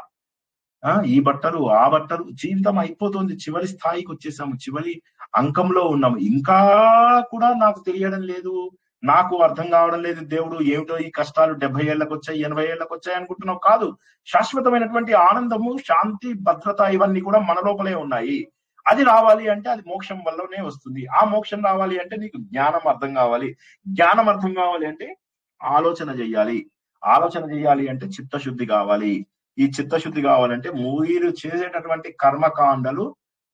ఈ బట్టలు, ఆ బట్టలు, జీవితం అయిపోతుంది. చివరి స్థాయికి వచ్చేసాము, చివరి అంకంలో ఉన్నాము. ఇంకా కూడా నాకు తెలియడం లేదు, నాకు అర్థం కావడం లేదు దేవుడు ఏమిటో ఈ కష్టాలు 70 ఏళ్లకు వచ్చాయి, 80 ఏళ్లకు వచ్చాయి అనుకుంటున్నావు. కాదు, శాశ్వతమైనటువంటి ఆనందము, శాంతి, భద్రత ఇవన్నీ కూడా మన లోపలే ఉన్నాయి. అది రావాలి అంటే అది మోక్షం వల్లనే వస్తుంది. ఆ మోక్షం రావాలి అంటే నీకు జ్ఞానం అర్థం కావాలి. జ్ఞానం అర్థం కావాలి అంటే ఆలోచన చెయ్యాలి. ఆలోచన చేయాలి అంటే చిత్తశుద్ధి కావాలి. ఈ చిత్తశుద్ధి కావాలంటే మీరు చేసేటటువంటి కర్మకాండలు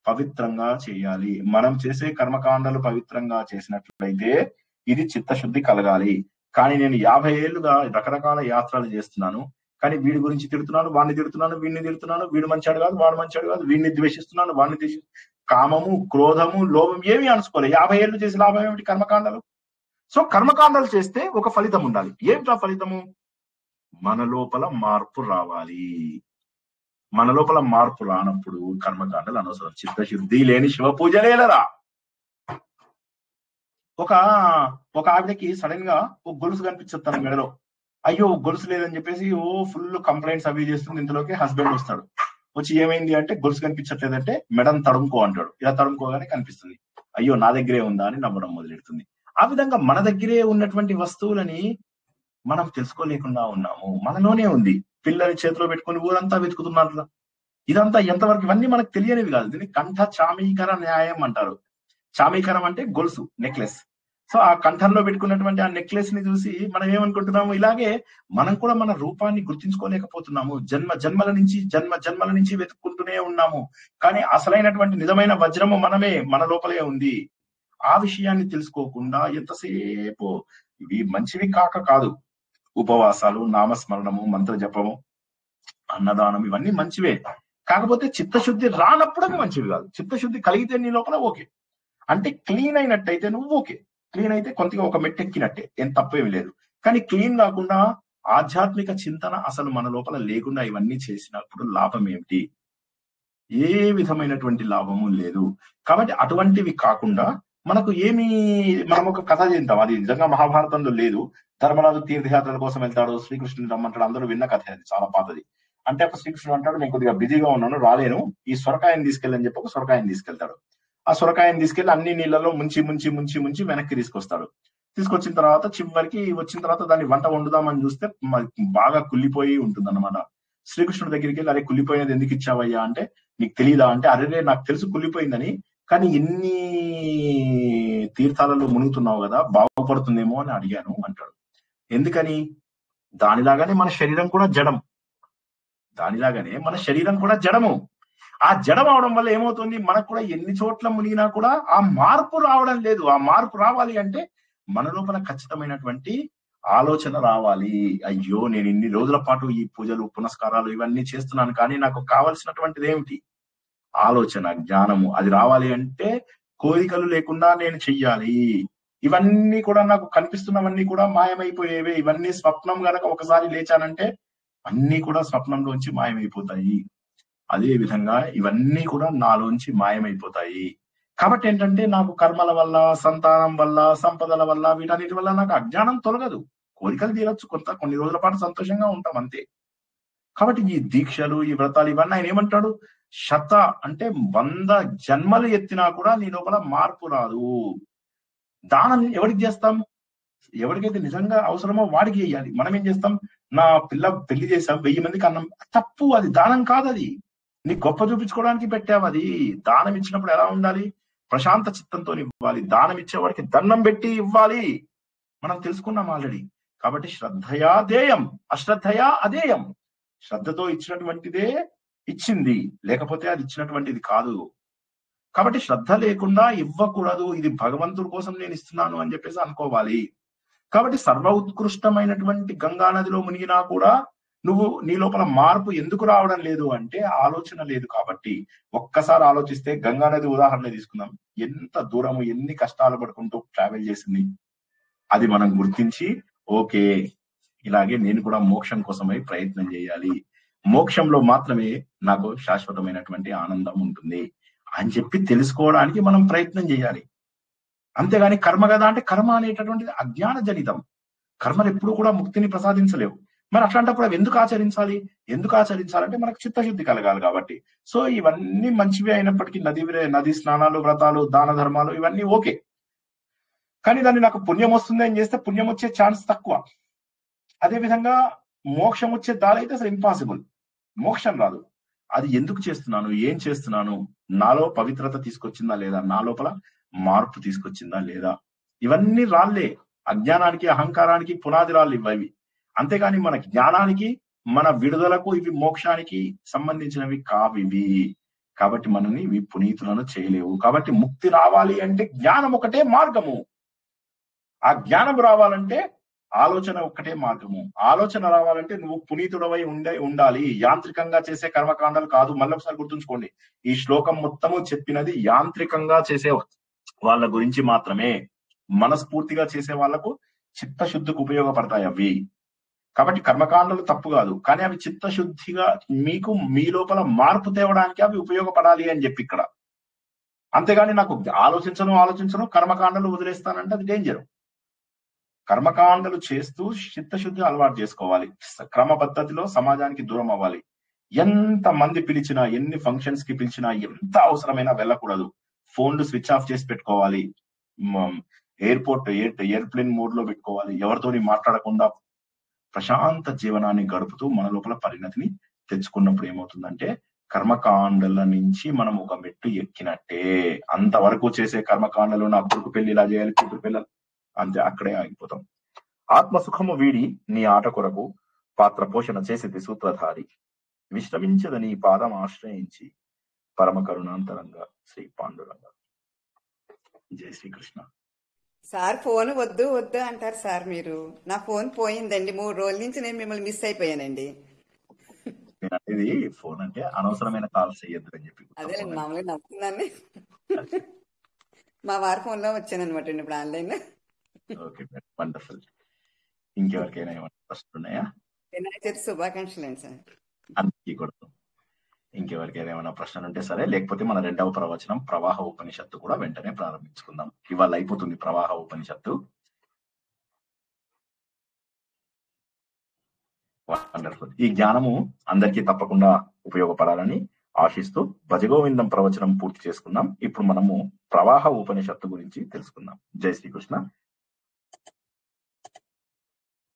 పవిత్రంగా చేయాలి. మనం చేసే కర్మకాండలు పవిత్రంగా చేసినట్లయితే ఇది చిత్తశుద్ధి కలగాలి. కానీ నేను 50 ఏళ్లుగా రకరకాల యాత్రలు చేస్తున్నాను, కానీ వీడి గురించి తిడుతున్నాను, వాడిని తిడుతున్నాను, వీడిని తిడుతున్నాను, వీడు మంచాడు కాదు, వాడు మంచాడు కాదు, వీడిని ద్వేషిస్తున్నాను, వాడిని కామము, క్రోధము, లోభం ఏమీ అనుకోలేదు. 50 ఏళ్ళు చేసి లాభం ఏమిటి కర్మకాండలు? సో కర్మకాండలు చేస్తే ఒక ఫలితం ఉండాలి. ఏమిటా ఫలితము? మన లోపల మార్పు రావాలి. మన లోపల మార్పు రానప్పుడు కర్మకాండలు అనవసరం. చిత్తశుద్ధి లేని శివ పూజ లేలరా. ఒక ఆవిడకి సడన్ గా ఒక గొలుసు కనిపించదు తన మెడలో. అయ్యో గొలుసు లేదని చెప్పేసి ఫుల్ కంప్లైంట్స్ అవి చేస్తుంది. ఇంతలోకి హస్బెండ్ వస్తాడు. వచ్చి ఏమైంది అంటే గొలుసు కనిపించట్లేదంటే మెడను తడుముకో అంటాడు. ఇలా తడుముకోగానే కనిపిస్తుంది. అయ్యో నా దగ్గరే ఉందా అని నవ్వడం మొదలెడుతుంది. ఆ విధంగా మన దగ్గరే ఉన్నటువంటి వస్తువులని మనం తెలుసుకోలేకుండా ఉన్నాము. మనలోనే ఉంది. పిల్లల్ని చేతిలో పెట్టుకుని ఊరంతా వెతుకుతున్నారు. ఇదంతా ఎంతవరకు ఇవన్నీ మనకు తెలియనివి కాదు. దీన్ని కంఠ చామీకర న్యాయం అంటారు. చామీకరం అంటే గొలుసు, నెక్లెస్. సో ఆ కంఠంలో పెట్టుకున్నటువంటి ఆ నెక్లెస్ ని చూసి మనం ఏమనుకుంటున్నాము, ఇలాగే మనం కూడా మన రూపాన్ని గుర్తించుకోలేకపోతున్నాము. జన్మల నుంచి వెతుక్కుంటూనే ఉన్నాము. కానీ అసలైనటువంటి నిజమైన వజ్రము మనమే, మన లోపలే ఉంది. ఆ విషయాన్ని తెలుసుకోకుండా ఎంతసేపు ఇవి మంచివి కాదు. ఉపవాసాలు, నామస్మరణము, మంత్ర జపము, అన్నదానం ఇవన్నీ మంచివే. కాకపోతే చిత్తశుద్ధి రానప్పుడు అవి మంచివి కాదు. చిత్తశుద్ధి కలిగితే నీ లోపల ఓకే, అంటే క్లీన్ అయినట్టయితే నువ్వు ఓకే. క్లీన్ అయితే కొంతగా ఒక మెట్టు ఎక్కినట్టే, ఏం తప్పేమి లేదు. కానీ క్లీన్ కాకుండా ఆధ్యాత్మిక చింతన అసలు మన లోపల లేకుండా ఇవన్నీ చేసినప్పుడు లాభం ఏమిటి? ఏ విధమైనటువంటి లాభము లేదు. కాబట్టి అటువంటివి కాకుండా మనకు మనం ఒక కథ చేద్దాం. అది నిజంగా మహాభారతంలో లేదు. ధర్మరాజు తీర్థయాత్రల కోసం వెళ్తాడు, శ్రీకృష్ణుని రమ్మంటాడు. అందరూ విన్న కథ, అది చాలా పాతది. అంటే ఒక శ్రీకృష్ణుడు అంటాడు, నేను కొద్దిగా బిజీగా ఉన్నాను, రాలేను, ఈ సొరకాయని తీసుకెళ్ళని చెప్పి ఒక సొరకాయని తీసుకెళ్తాడు. ఆ సొరకాయని తీసుకెళ్లి అన్ని నీళ్లలో ముంచి వెనక్కి తీసుకొస్తాడు. తీసుకొచ్చిన తర్వాత చివరికి వచ్చిన తర్వాత దాన్ని వంట వండుదామని చూస్తే బాగా కుళ్ళిపోయి ఉంటుంది అన్నమాట. శ్రీకృష్ణుడి దగ్గరికి వెళ్ళి, అరే కుళ్ళిపోయినది ఎందుకు ఇచ్చావయ్యా అంటే, నీకు తెలియదా అంటే, అరే నాకు తెలుసు కుళ్ళిపోయిందని, కానీ ఎన్ని తీర్థాలలో మునుగుతున్నావు కదా, బాగుపడుతుందేమో అని అడిగాను అంటాడు. ఎందుకని? దానిలాగానే మన శరీరం కూడా జడము. ఆ జడం అవడం వల్ల ఏమవుతుంది, మనకు కూడా ఎన్ని చోట్ల మునిగినా కూడా ఆ మార్పు రావడం లేదు. ఆ మార్పు రావాలి అంటే మన లోపల ఖచ్చితమైనటువంటి ఆలోచన రావాలి. అయ్యో నేను ఇన్ని రోజుల పాటు ఈ పూజలు, పునస్కారాలు ఇవన్నీ చేస్తున్నాను, కానీ నాకు కావలసినటువంటిది ఏమిటి? ఆలోచన, జ్ఞానము. అది రావాలి అంటే కోరికలు లేకుండా నేను చెయ్యాలి. ఇవన్నీ కూడా నాకు కనిపిస్తున్నవన్నీ కూడా మాయమైపోయేవే. ఇవన్నీ స్వప్నం గనక ఒకసారి లేచానంటే అన్ని కూడా స్వప్నంలోంచి మాయమైపోతాయి. అదే విధంగా ఇవన్నీ కూడా నాలోంచి మాయమైపోతాయి. కాబట్టి ఏంటంటే నాకు కర్మల వల్ల, సంతానం వల్ల, సంపదల వల్ల, వీటన్నిటి వల్ల నాకు అజ్ఞానం తొలగదు. కోరికలు తీరొచ్చు, కొన్ని రోజుల పాటు సంతోషంగా ఉంటాం అంతే. కాబట్టి ఈ దీక్షలు, ఈ వ్రతాలు ఇవన్నీ ఆయన ఏమంటాడు, అంటే 100 జన్మలు ఎత్తినా కూడా నీ లోపల మార్పు రాదు. దానం ఎవరికి చేస్తాం? ఎవరికైతే నిజంగా అవసరమో వాడికి చేయాలి. మనం ఏం చేస్తాం, నా పిల్ల పెళ్లి చేసాం, 1000 మందికి అన్నం, తప్పు. అది దానం కాదు. అది నీ గొప్ప చూపించుకోవడానికి పెట్టావు. అది దానం ఇచ్చినప్పుడు ఎలా ఉండాలి? ప్రశాంత చిత్తంతో ఇవ్వాలి. దానం ఇచ్చేవాడికి దండం పెట్టి ఇవ్వాలి. మనం తెలుసుకున్నాం ఆల్రెడీ. కాబట్టి శ్రద్ధయా దేయం, అశ్రద్ధయా అదేయం. శ్రద్ధతో ఇచ్చినటువంటిదే ఇచ్చింది, లేకపోతే అది ఇచ్చినటువంటిది కాదు. కాబట్టి శ్రద్ధ లేకుండా ఇవ్వకూడదు. ఇది భగవంతుడి కోసం నేను ఇస్తున్నాను అని చెప్పేసి అనుకోవాలి. కాబట్టి సర్వ ఉత్కృష్టమైనటువంటి గంగా నదిలో మునిగినా కూడా నీ లోపల మార్పు ఎందుకు రావడం లేదు అంటే ఆలోచన లేదు. కాబట్టి ఒక్కసారి ఆలోచిస్తే, గంగా నది ఉదాహరణ తీసుకుందాం. ఎంత దూరము, ఎన్ని కష్టాలు పడుకుంటూ ట్రావెల్ చేసింది. అది మనం గుర్తించి, ఓకే ఇలాగే నేను కూడా మోక్షం కోసమై ప్రయత్నం చేయాలి, మోక్షంలో మాత్రమే నాకు శాశ్వతమైనటువంటి ఆనందం ఉంటుంది అని చెప్పి తెలుసుకోవడానికి మనం ప్రయత్నం చేయాలి. అంతేగాని కర్మ కదా అంటే, కర్మ అనేటటువంటిది అజ్ఞాన జనితం. కర్మలు ఎప్పుడు కూడా ముక్తిని ప్రసాదించలేవు. మరి అట్లాంటప్పుడు అవి ఎందుకు ఆచరించాలంటే మనకు చిత్తశుద్ధి కలగాలి కాబట్టి. సో ఇవన్నీ మంచివి అయినప్పటికీ, నది స్నానాలు, వ్రతాలు, దాన ధర్మాలు ఇవన్నీ ఓకే. కానీ దాన్ని నాకు పుణ్యం వస్తుంది అని చేస్తే పుణ్యం వచ్చే ఛాన్స్ తక్కువ. అదే విధంగా మోక్షం వచ్చే దారి అయితే అసలు ఇంపాసిబుల్. మోక్షం రాదు. అది ఎందుకు చేస్తున్నాను, ఏం చేస్తున్నాను, నాలో పవిత్రత తీసుకొచ్చిందా లేదా, నా లోపల మార్పు తీసుకొచ్చిందా లేదా, ఇవన్నీ రాళ్ళే. అజ్ఞానానికి, అహంకారానికి పునాది రాళ్ళు ఇవి. అంతేగాని మన జ్ఞానానికి, మన విడుదలకు, ఇవి మోక్షానికి సంబంధించినవి కావివి. కాబట్టి మనని ఇవి పునీతులను చేయలేవు. కాబట్టి ముక్తి రావాలి అంటే జ్ఞానం ఒకటే మార్గము. ఆ జ్ఞానం రావాలంటే ఆలోచన ఒక్కటే మార్గము. ఆలోచన రావాలంటే నువ్వు పునీతుడవై ఉండాలి. యాంత్రికంగా చేసే కర్మకాండాలు కాదు. మళ్ళీ ఒకసారి గుర్తుంచుకోండి, ఈ శ్లోకం మొత్తము చెప్పినది యాంత్రికంగా చేసే వాళ్ళ గురించి మాత్రమే. మనస్ఫూర్తిగా చేసే వాళ్లకు చిత్తశుద్ధికి ఉపయోగపడతాయి అవి. కాబట్టి కర్మకాండాలు తప్పు కాదు, కానీ అవి చిత్తశుద్ధిగా మీకు మీ లోపల మార్పు తేవడానికి అవి ఉపయోగపడాలి అని చెప్పి ఇక్కడ. అంతేగాని నాకు ఆలోచించను కర్మకాండాలు వదిలేస్తానంటే అది డేంజర్. కర్మకాండలు చేస్తూ చిత్తశుద్ధి అలవాటు చేసుకోవాలి. క్రమ పద్ధతిలో సమాజానికి దూరం అవ్వాలి. ఎంత మంది పిలిచినా, ఎన్ని ఫంక్షన్స్ కి పిలిచినా, ఎంత అవసరమైనా వెళ్ళకూడదు. ఫోన్లు స్విచ్ ఆఫ్ చేసి పెట్టుకోవాలి. ఎయిర్ప్లేన్ మోడ్ లో పెట్టుకోవాలి. ఎవరితోని మాట్లాడకుండా ప్రశాంత జీవనాన్ని గడుపుతూ మన లోపల పరిణతిని తెచ్చుకున్నప్పుడు ఏమవుతుందంటే కర్మకాండల నుంచి మనం ఒక మెట్టు ఎక్కినట్టే. అంతవరకు చేసే కర్మకాండలు, నా కొడుకు పెళ్లి ఇలా చేయాలి, కూతురు పెళ్ళాలి, అంతే, అక్కడే ఆగిపోతాం. ఆత్మసుఖము వీడి నీ ఆట కొరకు పాత్ర పోషణ చేసేది సూత్రధారి, విశ్రమించదని పాదం ఆశ్రయించి పరమ కరుణాంతరంగా శ్రీ పాండురంగ. జై శ్రీకృష్ణ. సార్ ఫోన్ వద్దు వద్దు అంటారు సార్. మీరు నా ఫోన్ పోయిందండి, 3 రోజుల నుంచి నేను మిమ్మల్ని మిస్ అయిపోయానండి. నేను అనేది ఫోన్ అంటే అనవసరమైన కాల్స్ చేయొద్దు అని చెప్పి. అదే మామూలుగా నవ్వుతున్నాను. మా వారి ఫోన్ లో వచ్చాను అనమాట ఇప్పుడు ఆన్లైన్. Okay, wonderful. ఇంకెవరికైనా ఏమైనా ప్రశ్నలు ఉన్నాయా? వినాయక చవితి శుభాకాంక్షలు అండి సార్ అందరికీ కూడా. ఇంకెవరికైనా ఏమైనా ప్రశ్నలు ఉంటే సరే, లేకపోతే మన 2వ ప్రవచనం ప్రవాహ ఉపనిషత్తు కూడా వెంటనే ప్రారంభించుకుందాం. ఇవాళ అయిపోతుంది ప్రవాహ ఉపనిషత్తు. వండర్ఫుల్. ఈ జ్ఞానము అందరికీ తప్పకుండా ఉపయోగపడాలని ఆశిస్తూ భజగోవిందం ప్రవచనం పూర్తి చేసుకుందాం. ఇప్పుడు మనము ప్రవాహ ఉపనిషత్తు గురించి తెలుసుకుందాం. జై శ్రీకృష్ణ.